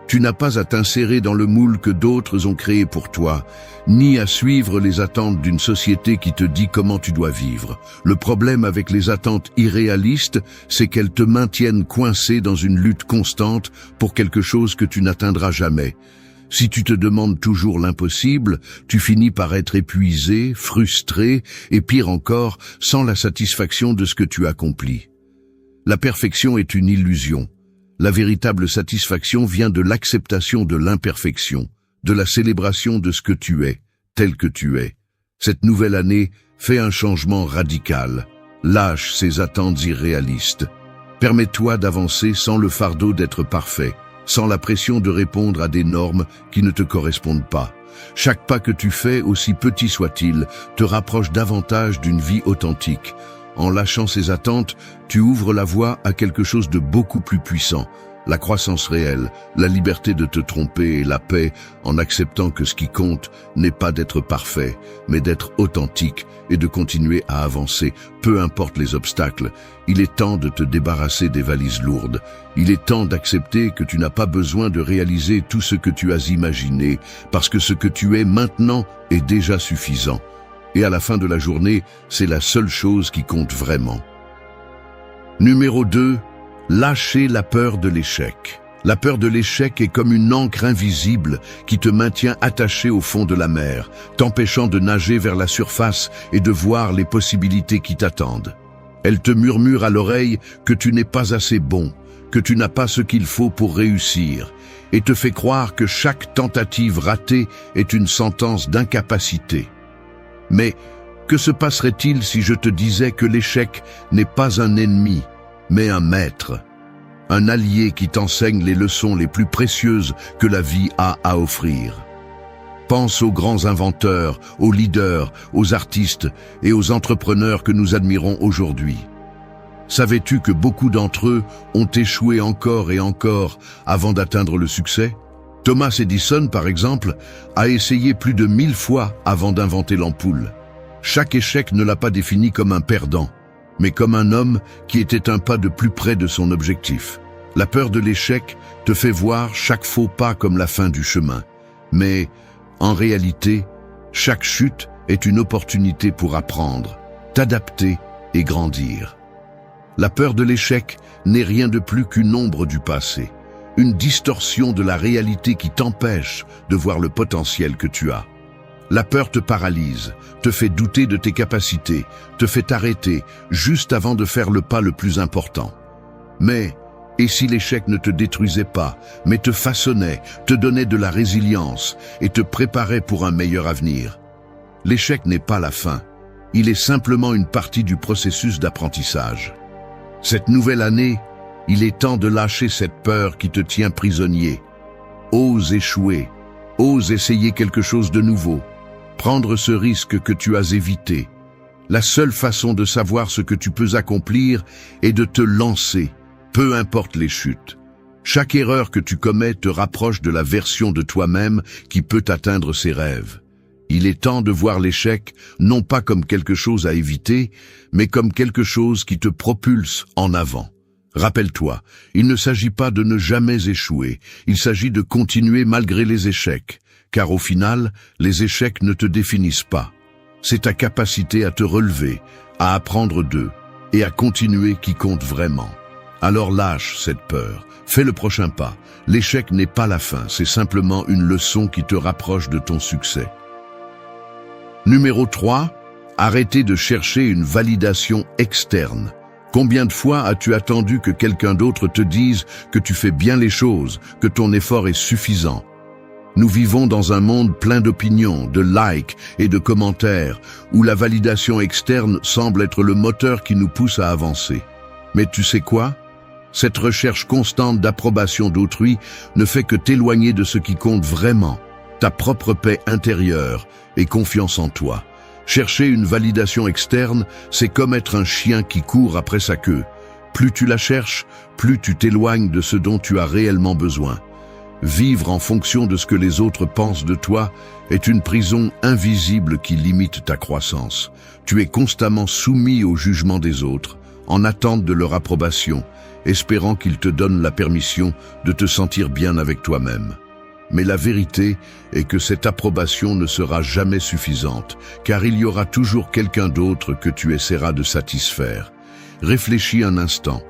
Tu n'as pas à t'insérer dans le moule que d'autres ont créé pour toi, ni à suivre les attentes d'une société qui te dit comment tu dois vivre. Le problème avec les attentes irréalistes, c'est qu'elles te maintiennent coincé dans une lutte constante pour quelque chose que tu n'atteindras jamais. Si tu te demandes toujours l'impossible, tu finis par être épuisé, frustré, et pire encore, sans la satisfaction de ce que tu accomplis. La perfection est une illusion. La véritable satisfaction vient de l'acceptation de l'imperfection, de la célébration de ce que tu es, tel que tu es. Cette nouvelle année fait un changement radical. Lâche ces attentes irréalistes. Permets-toi d'avancer sans le fardeau d'être parfait, sans la pression de répondre à des normes qui ne te correspondent pas. Chaque pas que tu fais, aussi petit soit-il, te rapproche davantage d'une vie authentique. En lâchant ces attentes, tu ouvres la voie à quelque chose de beaucoup plus puissant, la croissance réelle, la liberté de te tromper et la paix en acceptant que ce qui compte n'est pas d'être parfait, mais d'être authentique et de continuer à avancer, peu importe les obstacles. Il est temps de te débarrasser des valises lourdes. Il est temps d'accepter que tu n'as pas besoin de réaliser tout ce que tu as imaginé, parce que ce que tu es maintenant est déjà suffisant. Et à la fin de la journée, c'est la seule chose qui compte vraiment. Numéro 2. Lâcher la peur de l'échec. La peur de l'échec est comme une ancre invisible qui te maintient attaché au fond de la mer, t'empêchant de nager vers la surface et de voir les possibilités qui t'attendent. Elle te murmure à l'oreille que tu n'es pas assez bon, que tu n'as pas ce qu'il faut pour réussir, et te fait croire que chaque tentative ratée est une sentence d'incapacité. Mais que se passerait-il si je te disais que l'échec n'est pas un ennemi, mais un maître, un allié qui t'enseigne les leçons les plus précieuses que la vie a à offrir? Pense aux grands inventeurs, aux leaders, aux artistes et aux entrepreneurs que nous admirons aujourd'hui. Savais-tu que beaucoup d'entre eux ont échoué encore et encore avant d'atteindre le succès? Thomas Edison, par exemple, a essayé plus de 1000 fois avant d'inventer l'ampoule. Chaque échec ne l'a pas défini comme un perdant, mais comme un homme qui était un pas de plus près de son objectif. La peur de l'échec te fait voir chaque faux pas comme la fin du chemin. Mais, en réalité, chaque chute est une opportunité pour apprendre, t'adapter et grandir. La peur de l'échec n'est rien de plus qu'une ombre du passé. Une distorsion de la réalité qui t'empêche de voir le potentiel que tu as. La peur te paralyse, te fait douter de tes capacités, te fait t'arrêter juste avant de faire le pas le plus important. Mais, et si l'échec ne te détruisait pas, mais te façonnait, te donnait de la résilience et te préparait pour un meilleur avenir? L'échec n'est pas la fin. Il est simplement une partie du processus d'apprentissage. Cette nouvelle année, il est temps de lâcher cette peur qui te tient prisonnier. Ose échouer, ose essayer quelque chose de nouveau, prendre ce risque que tu as évité. La seule façon de savoir ce que tu peux accomplir est de te lancer, peu importe les chutes. Chaque erreur que tu commets te rapproche de la version de toi-même qui peut atteindre ses rêves. Il est temps de voir l'échec non pas comme quelque chose à éviter, mais comme quelque chose qui te propulse en avant. Rappelle-toi, il ne s'agit pas de ne jamais échouer, il s'agit de continuer malgré les échecs, car au final, les échecs ne te définissent pas. C'est ta capacité à te relever, à apprendre d'eux et à continuer qui compte vraiment. Alors lâche cette peur, fais le prochain pas. L'échec n'est pas la fin, c'est simplement une leçon qui te rapproche de ton succès. Numéro 3, arrêtez de chercher une validation externe. Combien de fois as-tu attendu que quelqu'un d'autre te dise que tu fais bien les choses, que ton effort est suffisant? Nous vivons dans un monde plein d'opinions, de likes et de commentaires, où la validation externe semble être le moteur qui nous pousse à avancer. Mais tu sais quoi? Cette recherche constante d'approbation d'autrui ne fait que t'éloigner de ce qui compte vraiment, ta propre paix intérieure et confiance en toi. Chercher une validation externe, c'est comme être un chien qui court après sa queue. Plus tu la cherches, plus tu t'éloignes de ce dont tu as réellement besoin. Vivre en fonction de ce que les autres pensent de toi est une prison invisible qui limite ta croissance. Tu es constamment soumis au jugement des autres, en attente de leur approbation, espérant qu'ils te donnent la permission de te sentir bien avec toi-même. Mais la vérité est que cette approbation ne sera jamais suffisante, car il y aura toujours quelqu'un d'autre que tu essaieras de satisfaire. Réfléchis un instant.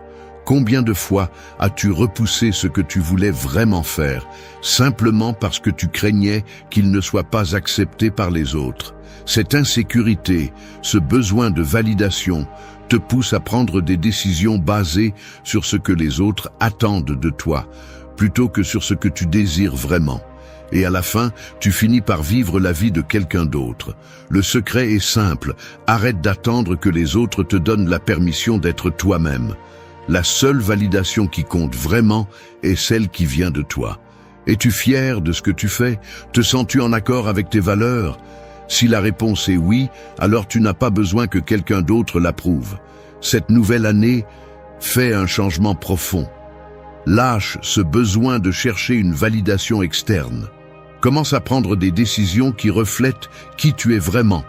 Combien de fois as-tu repoussé ce que tu voulais vraiment faire, simplement parce que tu craignais qu'il ne soit pas accepté par les autres? Cette insécurité, ce besoin de validation, te pousse à prendre des décisions basées sur ce que les autres attendent de toi, plutôt que sur ce que tu désires vraiment. Et à la fin, tu finis par vivre la vie de quelqu'un d'autre. Le secret est simple, arrête d'attendre que les autres te donnent la permission d'être toi-même. La seule validation qui compte vraiment est celle qui vient de toi. Es-tu fier de ce que tu fais? Te sens-tu en accord avec tes valeurs? Si la réponse est oui, alors tu n'as pas besoin que quelqu'un d'autre l'approuve. Cette nouvelle année, fais un changement profond. Lâche ce besoin de chercher une validation externe. Commence à prendre des décisions qui reflètent qui tu es vraiment,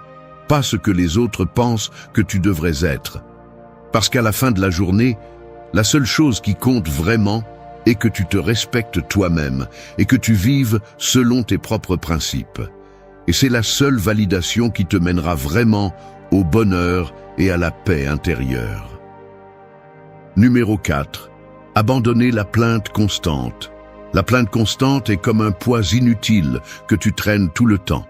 pas ce que les autres pensent que tu devrais être. Parce qu'à la fin de la journée, la seule chose qui compte vraiment est que tu te respectes toi-même et que tu vives selon tes propres principes. Et c'est la seule validation qui te mènera vraiment au bonheur et à la paix intérieure. Numéro 4. Abandonner la plainte constante. La plainte constante est comme un poids inutile que tu traînes tout le temps.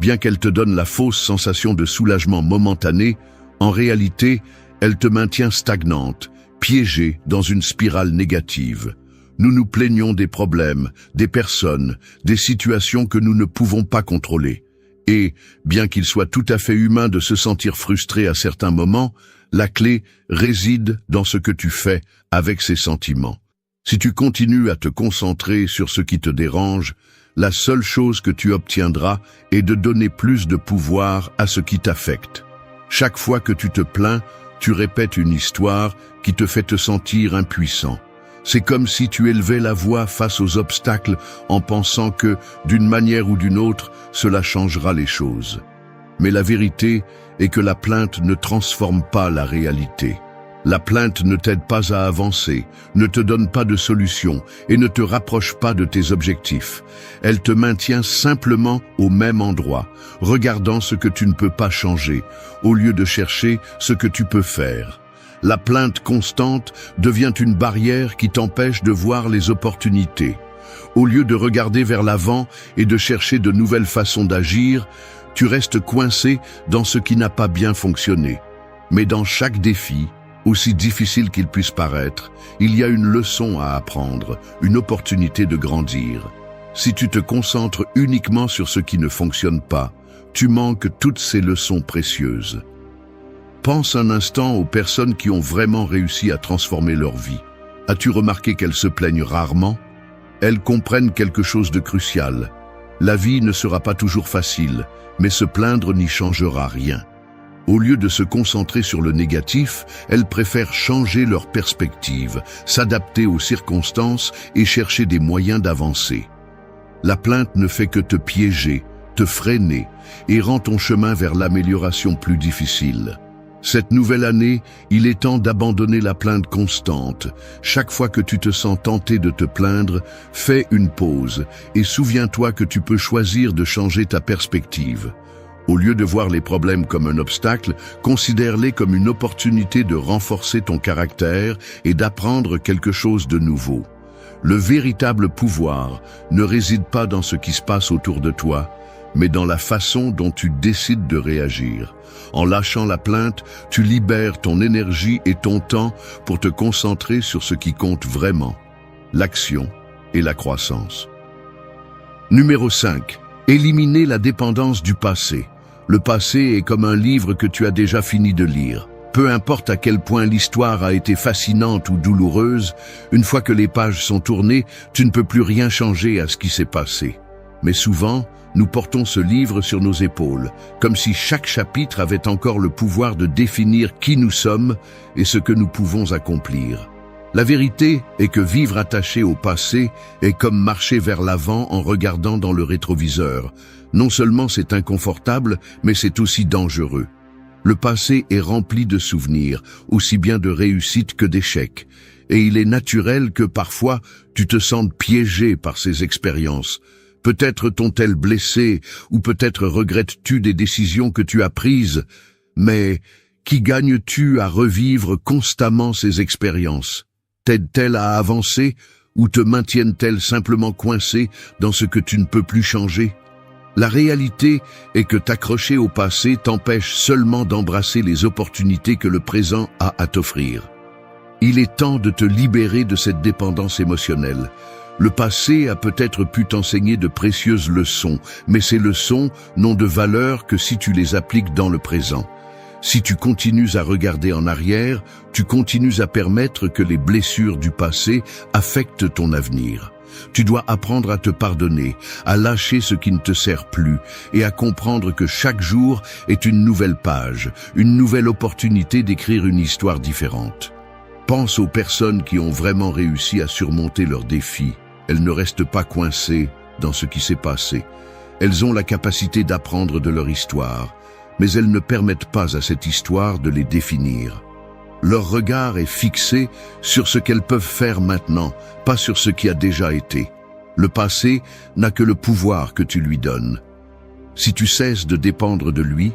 Bien qu'elle te donne la fausse sensation de soulagement momentané, en réalité, elle te maintient stagnante, piégée dans une spirale négative. Nous nous plaignons des problèmes, des personnes, des situations que nous ne pouvons pas contrôler. Et, bien qu'il soit tout à fait humain de se sentir frustré à certains moments, la clé réside dans ce que tu fais avec ces sentiments. Si tu continues à te concentrer sur ce qui te dérange, la seule chose que tu obtiendras est de donner plus de pouvoir à ce qui t'affecte. Chaque fois que tu te plains, tu répètes une histoire qui te fait te sentir impuissant. C'est comme si tu élevais la voix face aux obstacles en pensant que, d'une manière ou d'une autre, cela changera les choses. Mais la vérité est que la plainte ne transforme pas la réalité. La plainte ne t'aide pas à avancer, ne te donne pas de solution et ne te rapproche pas de tes objectifs. Elle te maintient simplement au même endroit, regardant ce que tu ne peux pas changer, au lieu de chercher ce que tu peux faire. La plainte constante devient une barrière qui t'empêche de voir les opportunités. Au lieu de regarder vers l'avant et de chercher de nouvelles façons d'agir, tu restes coincé dans ce qui n'a pas bien fonctionné. Mais dans chaque défi, Aussi difficile qu'il puisse paraître, il y a une leçon à apprendre, une opportunité de grandir. Si tu te concentres uniquement sur ce qui ne fonctionne pas, tu manques toutes ces leçons précieuses. Pense un instant aux personnes qui ont vraiment réussi à transformer leur vie. As-tu remarqué qu'elles se plaignent rarement? Elles comprennent quelque chose de crucial. La vie ne sera pas toujours facile, mais se plaindre n'y changera rien. Au lieu de se concentrer sur le négatif, elles préfèrent changer leur perspective, s'adapter aux circonstances et chercher des moyens d'avancer. La plainte ne fait que te piéger, te freiner et rend ton chemin vers l'amélioration plus difficile. Cette nouvelle année, il est temps d'abandonner la plainte constante. Chaque fois que tu te sens tenté de te plaindre, fais une pause et souviens-toi que tu peux choisir de changer ta perspective. Au lieu de voir les problèmes comme un obstacle, considère-les comme une opportunité de renforcer ton caractère et d'apprendre quelque chose de nouveau. Le véritable pouvoir ne réside pas dans ce qui se passe autour de toi, mais dans la façon dont tu décides de réagir. En lâchant la plainte, tu libères ton énergie et ton temps pour te concentrer sur ce qui compte vraiment, l'action et la croissance. Numéro 5. Éliminer la dépendance du passé. Le passé est comme un livre que tu as déjà fini de lire. Peu importe à quel point l'histoire a été fascinante ou douloureuse, une fois que les pages sont tournées, tu ne peux plus rien changer à ce qui s'est passé. Mais souvent, nous portons ce livre sur nos épaules, comme si chaque chapitre avait encore le pouvoir de définir qui nous sommes et ce que nous pouvons accomplir. La vérité est que vivre attaché au passé est comme marcher vers l'avant en regardant dans le rétroviseur. Non seulement c'est inconfortable, mais c'est aussi dangereux. Le passé est rempli de souvenirs, aussi bien de réussites que d'échecs, et il est naturel que parfois tu te sentes piégé par ces expériences. Peut-être t'ont-elles blessé, ou peut-être regrettes-tu des décisions que tu as prises, mais qui gagnes-tu à revivre constamment ces expériences? T'aident-elles à avancer, ou te maintiennent-elles simplement coincé dans ce que tu ne peux plus changer? La réalité est que t'accrocher au passé t'empêche seulement d'embrasser les opportunités que le présent a à t'offrir. Il est temps de te libérer de cette dépendance émotionnelle. Le passé a peut-être pu t'enseigner de précieuses leçons, mais ces leçons n'ont de valeur que si tu les appliques dans le présent. Si tu continues à regarder en arrière, tu continues à permettre que les blessures du passé affectent ton avenir. Tu dois apprendre à te pardonner, à lâcher ce qui ne te sert plus et à comprendre que chaque jour est une nouvelle page, une nouvelle opportunité d'écrire une histoire différente. Pense aux personnes qui ont vraiment réussi à surmonter leurs défis. Elles ne restent pas coincées dans ce qui s'est passé. Elles ont la capacité d'apprendre de leur histoire, mais elles ne permettent pas à cette histoire de les définir. Leur regard est fixé sur ce qu'elles peuvent faire maintenant, pas sur ce qui a déjà été. Le passé n'a que le pouvoir que tu lui donnes. Si tu cesses de dépendre de lui,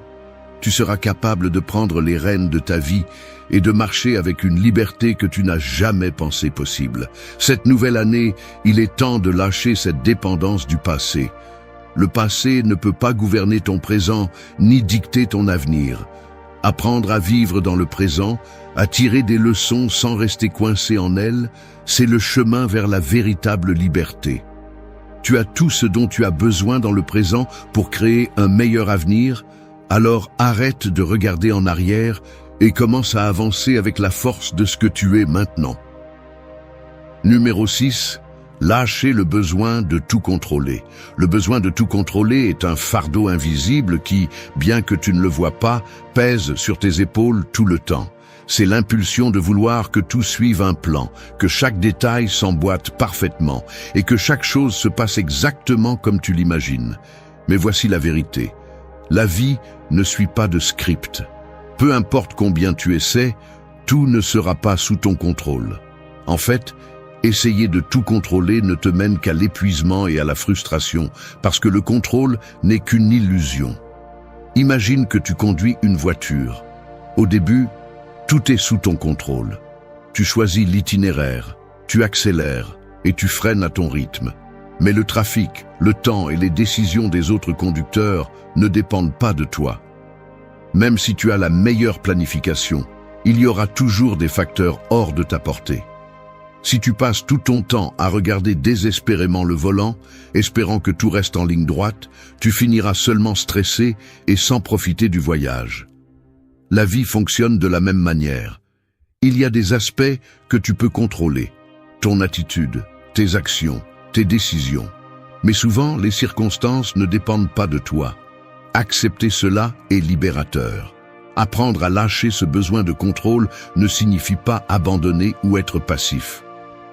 tu seras capable de prendre les rênes de ta vie et de marcher avec une liberté que tu n'as jamais pensé possible. Cette nouvelle année, il est temps de lâcher cette dépendance du passé. Le passé ne peut pas gouverner ton présent ni dicter ton avenir. Apprendre à vivre dans le présent, à tirer des leçons sans rester coincé en elles, c'est le chemin vers la véritable liberté. Tu as tout ce dont tu as besoin dans le présent pour créer un meilleur avenir, alors arrête de regarder en arrière et commence à avancer avec la force de ce que tu es maintenant. Numéro 6. Lâcher le besoin de tout contrôler. Le besoin de tout contrôler est un fardeau invisible qui, bien que tu ne le vois pas, pèse sur tes épaules tout le temps. C'est l'impulsion de vouloir que tout suive un plan, que chaque détail s'emboîte parfaitement et que chaque chose se passe exactement comme tu l'imagines. Mais voici la vérité. La vie ne suit pas de script. Peu importe combien tu essaies, tout ne sera pas sous ton contrôle. En fait, essayer de tout contrôler ne te mène qu'à l'épuisement et à la frustration, parce que le contrôle n'est qu'une illusion. Imagine que tu conduis une voiture. Au début, tout est sous ton contrôle. Tu choisis l'itinéraire, tu accélères et tu freines à ton rythme. Mais le trafic, le temps et les décisions des autres conducteurs ne dépendent pas de toi. Même si tu as la meilleure planification, il y aura toujours des facteurs hors de ta portée. Si tu passes tout ton temps à regarder désespérément le volant, espérant que tout reste en ligne droite, tu finiras seulement stressé et sans profiter du voyage. La vie fonctionne de la même manière. Il y a des aspects que tu peux contrôler. Ton attitude, tes actions, tes décisions. Mais souvent, les circonstances ne dépendent pas de toi. Accepter cela est libérateur. Apprendre à lâcher ce besoin de contrôle ne signifie pas abandonner ou être passif.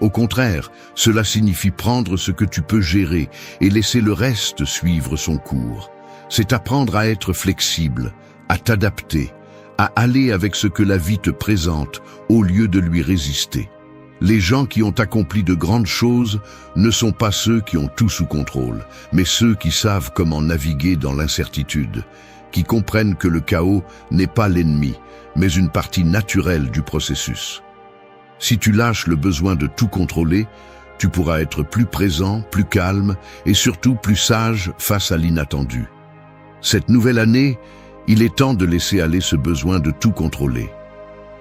Au contraire, cela signifie prendre ce que tu peux gérer et laisser le reste suivre son cours. C'est apprendre à être flexible, à t'adapter, à aller avec ce que la vie te présente au lieu de lui résister. Les gens qui ont accompli de grandes choses ne sont pas ceux qui ont tout sous contrôle, mais ceux qui savent comment naviguer dans l'incertitude, qui comprennent que le chaos n'est pas l'ennemi, mais une partie naturelle du processus. Si tu lâches le besoin de tout contrôler, tu pourras être plus présent, plus calme et surtout plus sage face à l'inattendu. Cette nouvelle année, il est temps de laisser aller ce besoin de tout contrôler.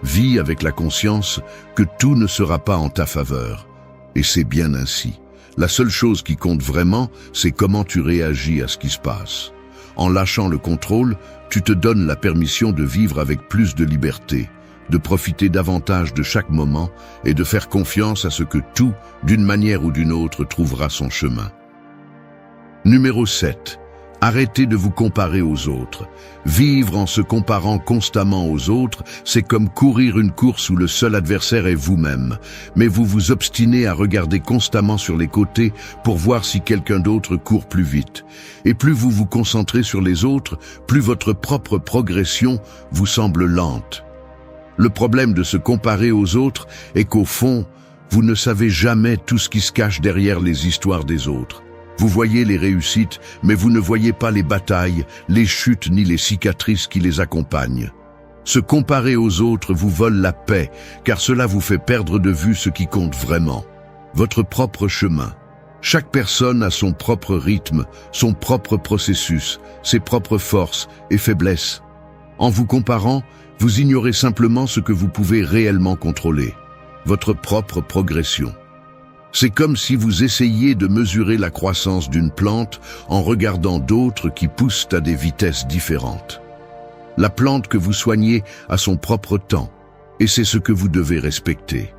Vis avec la conscience que tout ne sera pas en ta faveur. Et c'est bien ainsi. La seule chose qui compte vraiment, c'est comment tu réagis à ce qui se passe. En lâchant le contrôle, tu te donnes la permission de vivre avec plus de liberté, de profiter davantage de chaque moment et de faire confiance à ce que tout, d'une manière ou d'une autre, trouvera son chemin. Numéro 7. Arrêtez de vous comparer aux autres. Vivre en se comparant constamment aux autres, c'est comme courir une course où le seul adversaire est vous-même. Mais vous vous obstinez à regarder constamment sur les côtés pour voir si quelqu'un d'autre court plus vite. Et plus vous vous concentrez sur les autres, plus votre propre progression vous semble lente. Le problème de se comparer aux autres est qu'au fond, vous ne savez jamais tout ce qui se cache derrière les histoires des autres. Vous voyez les réussites, mais vous ne voyez pas les batailles, les chutes ni les cicatrices qui les accompagnent. Se comparer aux autres vous vole la paix, car cela vous fait perdre de vue ce qui compte vraiment. Votre propre chemin. Chaque personne a son propre rythme, son propre processus, ses propres forces et faiblesses. En vous comparant, vous ignorez simplement ce que vous pouvez réellement contrôler, votre propre progression. C'est comme si vous essayiez de mesurer la croissance d'une plante en regardant d'autres qui poussent à des vitesses différentes. La plante que vous soignez a son propre temps, et c'est ce que vous devez respecter.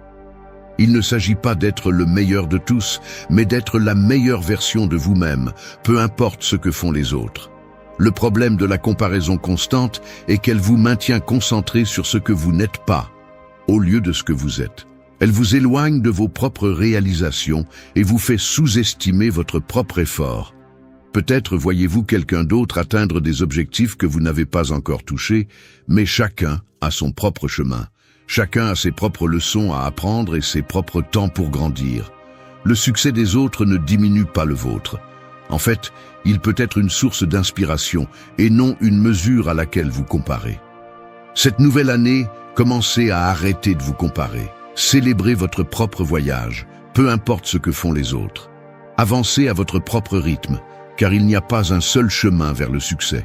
Il ne s'agit pas d'être le meilleur de tous, mais d'être la meilleure version de vous-même, peu importe ce que font les autres. Le problème de la comparaison constante est qu'elle vous maintient concentré sur ce que vous n'êtes pas, au lieu de ce que vous êtes. Elle vous éloigne de vos propres réalisations et vous fait sous-estimer votre propre effort. Peut-être voyez-vous quelqu'un d'autre atteindre des objectifs que vous n'avez pas encore touchés, mais chacun a son propre chemin. Chacun a ses propres leçons à apprendre et ses propres temps pour grandir. Le succès des autres ne diminue pas le vôtre. En fait, il peut être une source d'inspiration et non une mesure à laquelle vous comparez. Cette nouvelle année, commencez à arrêter de vous comparer. Célébrez votre propre voyage, peu importe ce que font les autres. Avancez à votre propre rythme, car il n'y a pas un seul chemin vers le succès.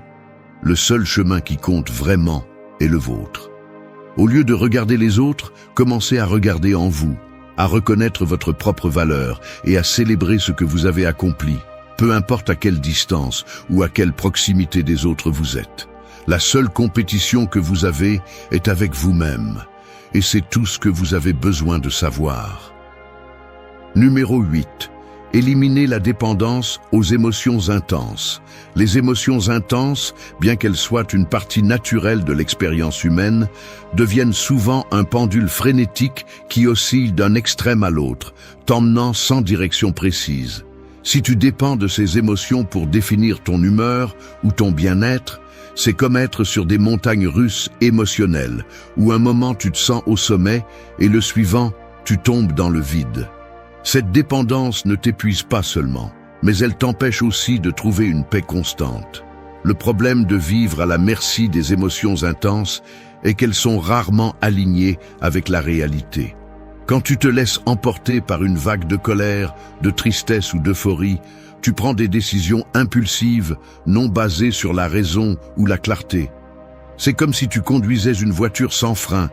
Le seul chemin qui compte vraiment est le vôtre. Au lieu de regarder les autres, commencez à regarder en vous, à reconnaître votre propre valeur et à célébrer ce que vous avez accompli, peu importe à quelle distance ou à quelle proximité des autres vous êtes. La seule compétition que vous avez est avec vous-même. Et c'est tout ce que vous avez besoin de savoir. Numéro 8. Éliminez la dépendance aux émotions intenses. Les émotions intenses, bien qu'elles soient une partie naturelle de l'expérience humaine, deviennent souvent un pendule frénétique qui oscille d'un extrême à l'autre, t'emmenant sans direction précise. Si tu dépends de ces émotions pour définir ton humeur ou ton bien-être, c'est comme être sur des montagnes russes émotionnelles, où un moment tu te sens au sommet et le suivant, tu tombes dans le vide. Cette dépendance ne t'épuise pas seulement, mais elle t'empêche aussi de trouver une paix constante. Le problème de vivre à la merci des émotions intenses est qu'elles sont rarement alignées avec la réalité. Quand tu te laisses emporter par une vague de colère, de tristesse ou d'euphorie, tu prends des décisions impulsives, non basées sur la raison ou la clarté. C'est comme si tu conduisais une voiture sans frein,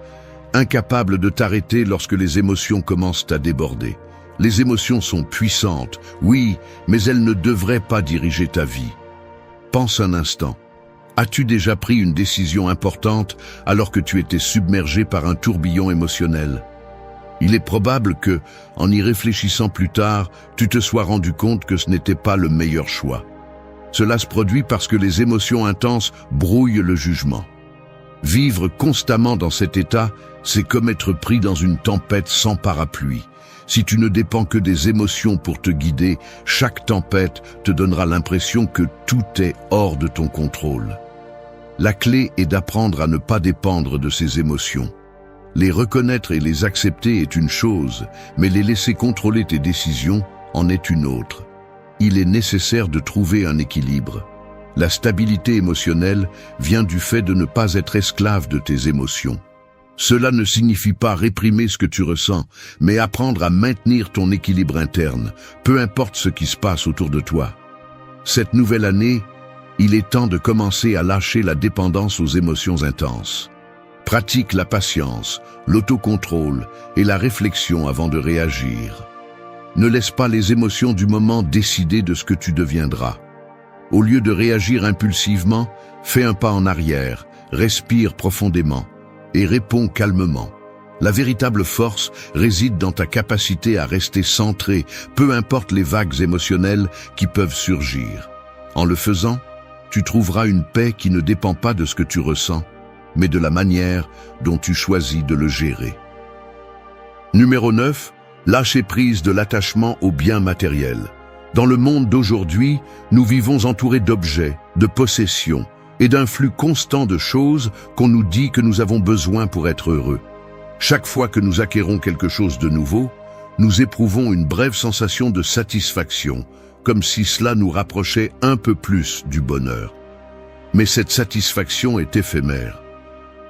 incapable de t'arrêter lorsque les émotions commencent à déborder. Les émotions sont puissantes, oui, mais elles ne devraient pas diriger ta vie. Pense un instant. As-tu déjà pris une décision importante alors que tu étais submergé par un tourbillon émotionnel? Il est probable que, en y réfléchissant plus tard, tu te sois rendu compte que ce n'était pas le meilleur choix. Cela se produit parce que les émotions intenses brouillent le jugement. Vivre constamment dans cet état, c'est comme être pris dans une tempête sans parapluie. Si tu ne dépends que des émotions pour te guider, chaque tempête te donnera l'impression que tout est hors de ton contrôle. La clé est d'apprendre à ne pas dépendre de ces émotions. Les reconnaître et les accepter est une chose, mais les laisser contrôler tes décisions en est une autre. Il est nécessaire de trouver un équilibre. La stabilité émotionnelle vient du fait de ne pas être esclave de tes émotions. Cela ne signifie pas réprimer ce que tu ressens, mais apprendre à maintenir ton équilibre interne, peu importe ce qui se passe autour de toi. Cette nouvelle année, il est temps de commencer à lâcher la dépendance aux émotions intenses. Pratique la patience, l'autocontrôle et la réflexion avant de réagir. Ne laisse pas les émotions du moment décider de ce que tu deviendras. Au lieu de réagir impulsivement, fais un pas en arrière, respire profondément et réponds calmement. La véritable force réside dans ta capacité à rester centré, peu importe les vagues émotionnelles qui peuvent surgir. En le faisant, tu trouveras une paix qui ne dépend pas de ce que tu ressens, mais de la manière dont tu choisis de le gérer. Numéro 9. Lâcher prise de l'attachement aux biens matériels. Dans le monde d'aujourd'hui, nous vivons entourés d'objets, de possessions et d'un flux constant de choses qu'on nous dit que nous avons besoin pour être heureux. Chaque fois que nous acquérons quelque chose de nouveau, nous éprouvons une brève sensation de satisfaction, comme si cela nous rapprochait un peu plus du bonheur. Mais cette satisfaction est éphémère.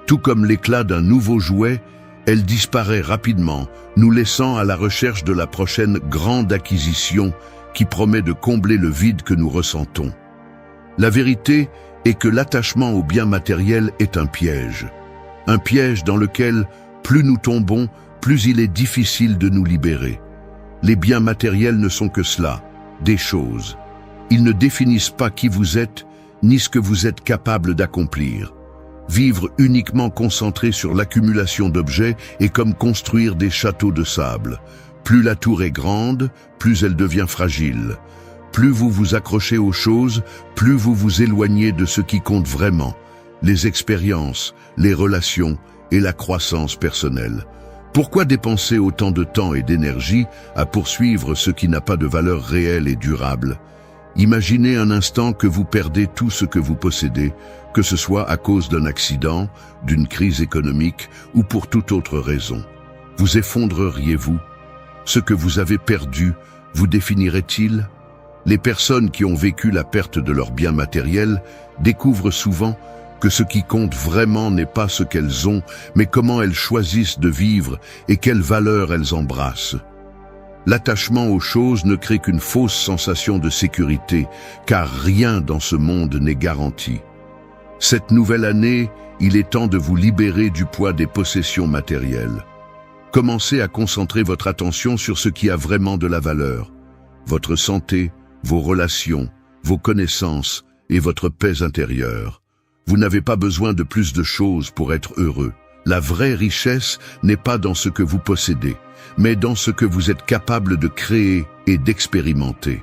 Tout comme l'éclat d'un nouveau jouet, elle disparaît rapidement, nous laissant à la recherche de la prochaine grande acquisition qui promet de combler le vide que nous ressentons. La vérité est que l'attachement aux biens matériels est un piège dans lequel, plus nous tombons, plus il est difficile de nous libérer. Les biens matériels ne sont que cela, des choses. Ils ne définissent pas qui vous êtes, ni ce que vous êtes capable d'accomplir. Vivre uniquement concentré sur l'accumulation d'objets est comme construire des châteaux de sable. Plus la tour est grande, plus elle devient fragile. Plus vous vous accrochez aux choses, plus vous vous éloignez de ce qui compte vraiment, les expériences, les relations et la croissance personnelle. Pourquoi dépenser autant de temps et d'énergie à poursuivre ce qui n'a pas de valeur réelle et durable? Imaginez un instant que vous perdez tout ce que vous possédez, que ce soit à cause d'un accident, d'une crise économique ou pour toute autre raison. Vous effondreriez-vous? Ce que vous avez perdu, vous définirait-il? Les personnes qui ont vécu la perte de leurs biens matériels découvrent souvent que ce qui compte vraiment n'est pas ce qu'elles ont, mais comment elles choisissent de vivre et quelles valeurs elles embrassent. L'attachement aux choses ne crée qu'une fausse sensation de sécurité, car rien dans ce monde n'est garanti. Cette nouvelle année, il est temps de vous libérer du poids des possessions matérielles. Commencez à concentrer votre attention sur ce qui a vraiment de la valeur. Votre santé, vos relations, vos connaissances et votre paix intérieure. Vous n'avez pas besoin de plus de choses pour être heureux. La vraie richesse n'est pas dans ce que vous possédez, mais dans ce que vous êtes capable de créer et d'expérimenter.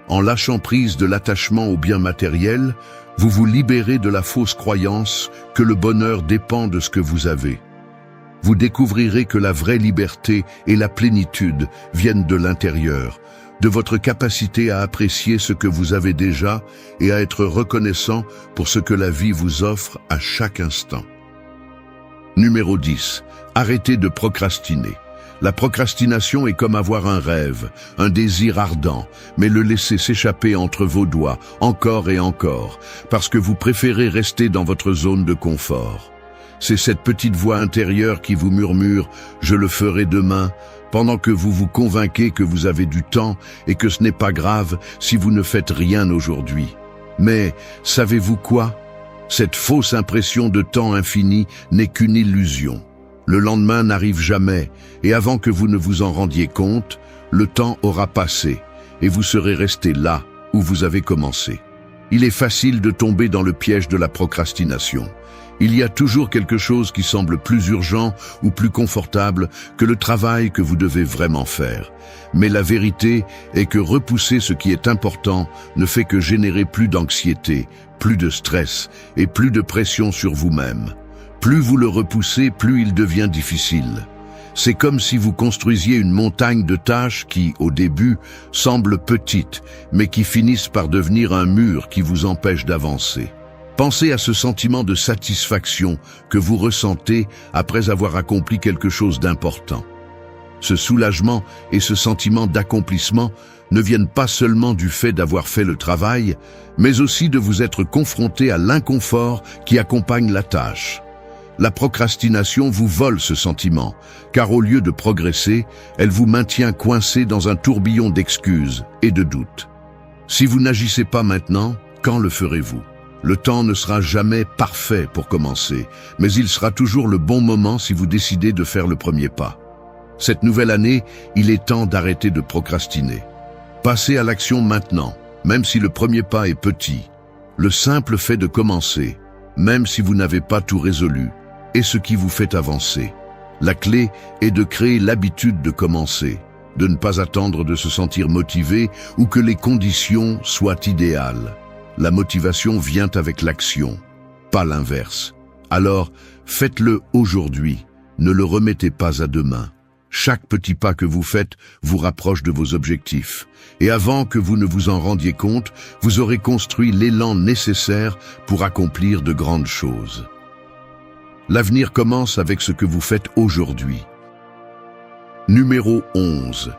En lâchant prise de l'attachement aux biens matériels, vous vous libérez de la fausse croyance que le bonheur dépend de ce que vous avez. Vous découvrirez que la vraie liberté et la plénitude viennent de l'intérieur, de votre capacité à apprécier ce que vous avez déjà et à être reconnaissant pour ce que la vie vous offre à chaque instant. Numéro 10. Arrêtez de procrastiner. La procrastination est comme avoir un rêve, un désir ardent, mais le laisser s'échapper entre vos doigts, encore et encore, parce que vous préférez rester dans votre zone de confort. C'est cette petite voix intérieure qui vous murmure « Je le ferai demain », pendant que vous vous convainquez que vous avez du temps et que ce n'est pas grave si vous ne faites rien aujourd'hui. Mais savez-vous quoi? Cette fausse impression de temps infini n'est qu'une illusion. Le lendemain n'arrive jamais, et avant que vous ne vous en rendiez compte, le temps aura passé, et vous serez resté là où vous avez commencé. Il est facile de tomber dans le piège de la procrastination. Il y a toujours quelque chose qui semble plus urgent ou plus confortable que le travail que vous devez vraiment faire. Mais la vérité est que repousser ce qui est important ne fait que générer plus d'anxiété, plus de stress et plus de pression sur vous-même. Plus vous le repoussez, plus il devient difficile. C'est comme si vous construisiez une montagne de tâches qui, au début, semblent petites, mais qui finissent par devenir un mur qui vous empêche d'avancer. Pensez à ce sentiment de satisfaction que vous ressentez après avoir accompli quelque chose d'important. Ce soulagement et ce sentiment d'accomplissement ne viennent pas seulement du fait d'avoir fait le travail, mais aussi de vous être confronté à l'inconfort qui accompagne la tâche. La procrastination vous vole ce sentiment, car au lieu de progresser, elle vous maintient coincé dans un tourbillon d'excuses et de doutes. Si vous n'agissez pas maintenant, quand le ferez-vous ? Le temps ne sera jamais parfait pour commencer, mais il sera toujours le bon moment si vous décidez de faire le premier pas. Cette nouvelle année, il est temps d'arrêter de procrastiner. Passez à l'action maintenant, même si le premier pas est petit. Le simple fait de commencer, même si vous n'avez pas tout résolu, est ce qui vous fait avancer. La clé est de créer l'habitude de commencer, de ne pas attendre de se sentir motivé ou que les conditions soient idéales. La motivation vient avec l'action, pas l'inverse. Alors, faites-le aujourd'hui, ne le remettez pas à demain. Chaque petit pas que vous faites vous rapproche de vos objectifs. Et avant que vous ne vous en rendiez compte, vous aurez construit l'élan nécessaire pour accomplir de grandes choses. L'avenir commence avec ce que vous faites aujourd'hui. Numéro 11.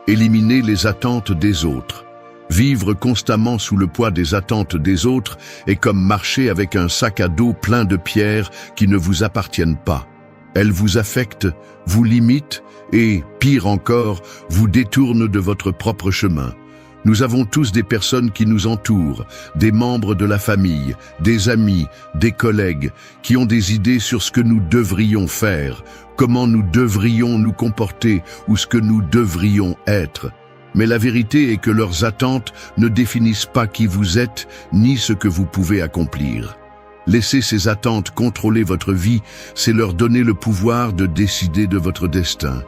Éliminez les attentes des autres. Vivre constamment sous le poids des attentes des autres est comme marcher avec un sac à dos plein de pierres qui ne vous appartiennent pas. Elles vous affectent, vous limitent et, pire encore, vous détournent de votre propre chemin. Nous avons tous des personnes qui nous entourent, des membres de la famille, des amis, des collègues, qui ont des idées sur ce que nous devrions faire, comment nous devrions nous comporter ou ce que nous devrions être. Mais la vérité est que leurs attentes ne définissent pas qui vous êtes ni ce que vous pouvez accomplir. Laisser ces attentes contrôler votre vie, c'est leur donner le pouvoir de décider de votre destin.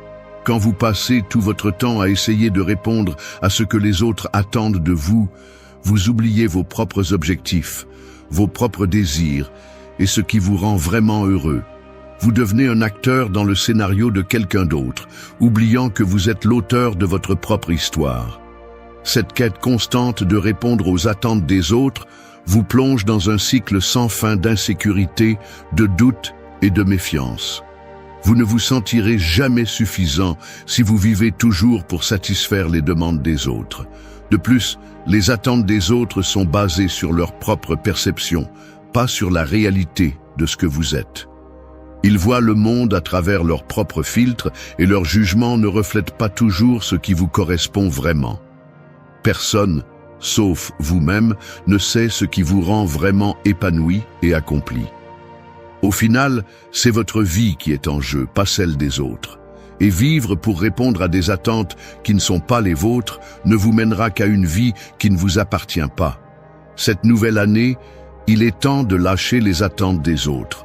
Quand vous passez tout votre temps à essayer de répondre à ce que les autres attendent de vous, vous oubliez vos propres objectifs, vos propres désirs et ce qui vous rend vraiment heureux. Vous devenez un acteur dans le scénario de quelqu'un d'autre, oubliant que vous êtes l'auteur de votre propre histoire. Cette quête constante de répondre aux attentes des autres vous plonge dans un cycle sans fin d'insécurité, de doute et de méfiance. Vous ne vous sentirez jamais suffisant si vous vivez toujours pour satisfaire les demandes des autres. De plus, les attentes des autres sont basées sur leur propre perception, pas sur la réalité de ce que vous êtes. Ils voient le monde à travers leurs propres filtres et leur jugement ne reflète pas toujours ce qui vous correspond vraiment. Personne, sauf vous-même, ne sait ce qui vous rend vraiment épanoui et accompli. Au final, c'est votre vie qui est en jeu, pas celle des autres. Et vivre pour répondre à des attentes qui ne sont pas les vôtres ne vous mènera qu'à une vie qui ne vous appartient pas. Cette nouvelle année, il est temps de lâcher les attentes des autres.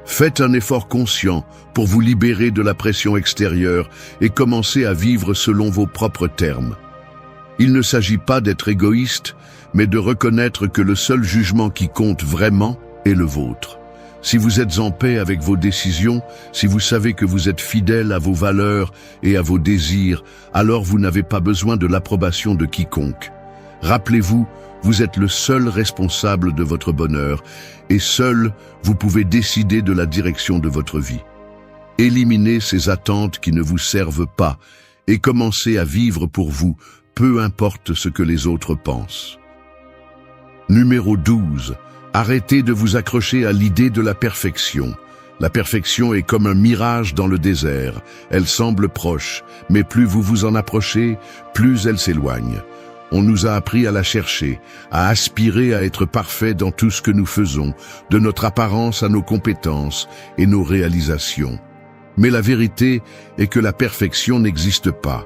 Faites un effort conscient pour vous libérer de la pression extérieure et commencer à vivre selon vos propres termes. Il ne s'agit pas d'être égoïste, mais de reconnaître que le seul jugement qui compte vraiment est le vôtre. Si vous êtes en paix avec vos décisions, si vous savez que vous êtes fidèle à vos valeurs et à vos désirs, alors vous n'avez pas besoin de l'approbation de quiconque. Rappelez-vous, vous êtes le seul responsable de votre bonheur et seul vous pouvez décider de la direction de votre vie. Éliminez ces attentes qui ne vous servent pas et commencez à vivre pour vous, peu importe ce que les autres pensent. Numéro 12. Arrêtez de vous accrocher à l'idée de la perfection. La perfection est comme un mirage dans le désert. Elle semble proche, mais plus vous vous en approchez, plus elle s'éloigne. On nous a appris à la chercher, à aspirer à être parfait dans tout ce que nous faisons, de notre apparence à nos compétences et nos réalisations. Mais la vérité est que la perfection n'existe pas.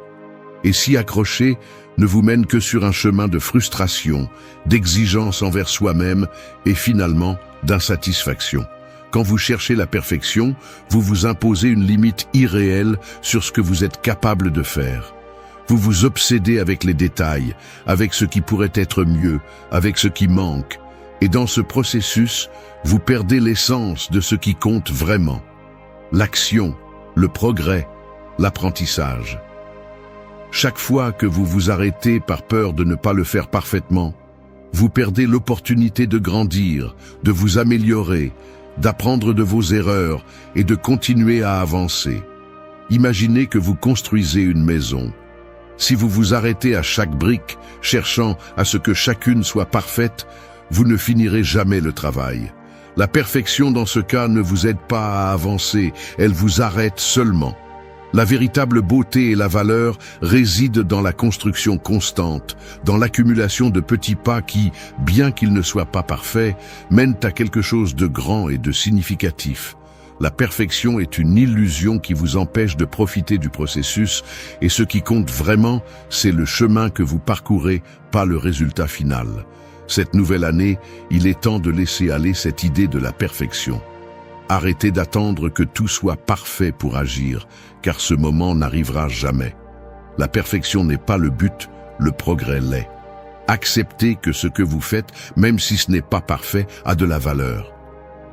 Et s'y accrocher ne vous mène que sur un chemin de frustration, d'exigence envers soi-même et finalement d'insatisfaction. Quand vous cherchez la perfection, vous vous imposez une limite irréelle sur ce que vous êtes capable de faire. Vous vous obsédez avec les détails, avec ce qui pourrait être mieux, avec ce qui manque. Et dans ce processus, vous perdez l'essence de ce qui compte vraiment. L'action, le progrès, l'apprentissage. Chaque fois que vous vous arrêtez par peur de ne pas le faire parfaitement, vous perdez l'opportunité de grandir, de vous améliorer, d'apprendre de vos erreurs et de continuer à avancer. Imaginez que vous construisez une maison. Si vous vous arrêtez à chaque brique, cherchant à ce que chacune soit parfaite, vous ne finirez jamais le travail. La perfection dans ce cas ne vous aide pas à avancer, elle vous arrête seulement. La véritable beauté et la valeur résident dans la construction constante, dans l'accumulation de petits pas qui, bien qu'ils ne soient pas parfaits, mènent à quelque chose de grand et de significatif. La perfection est une illusion qui vous empêche de profiter du processus, et ce qui compte vraiment, c'est le chemin que vous parcourez, pas le résultat final. Cette nouvelle année, il est temps de laisser aller cette idée de la perfection. Arrêtez d'attendre que tout soit parfait pour agir, car ce moment n'arrivera jamais. La perfection n'est pas le but, le progrès l'est. Acceptez que ce que vous faites, même si ce n'est pas parfait, a de la valeur.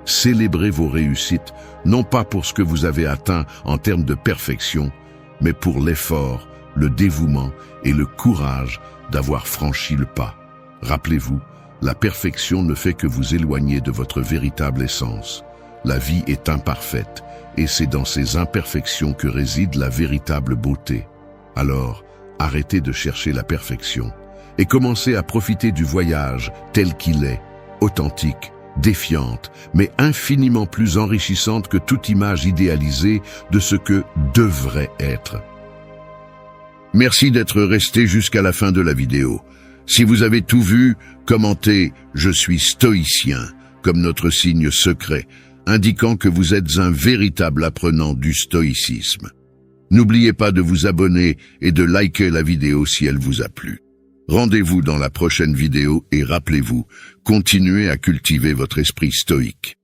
Célébrez vos réussites, non pas pour ce que vous avez atteint en termes de perfection, mais pour l'effort, le dévouement et le courage d'avoir franchi le pas. Rappelez-vous, la perfection ne fait que vous éloigner de votre véritable essence. La vie est imparfaite, et c'est dans ces imperfections que réside la véritable beauté. Alors, arrêtez de chercher la perfection, et commencez à profiter du voyage tel qu'il est, authentique, défiante, mais infiniment plus enrichissante que toute image idéalisée de ce que devrait être. Merci d'être resté jusqu'à la fin de la vidéo. Si vous avez tout vu, commentez « Je suis stoïcien » comme notre signe secret, indiquant que vous êtes un véritable apprenant du stoïcisme. N'oubliez pas de vous abonner et de liker la vidéo si elle vous a plu. Rendez-vous dans la prochaine vidéo et rappelez-vous, continuez à cultiver votre esprit stoïque.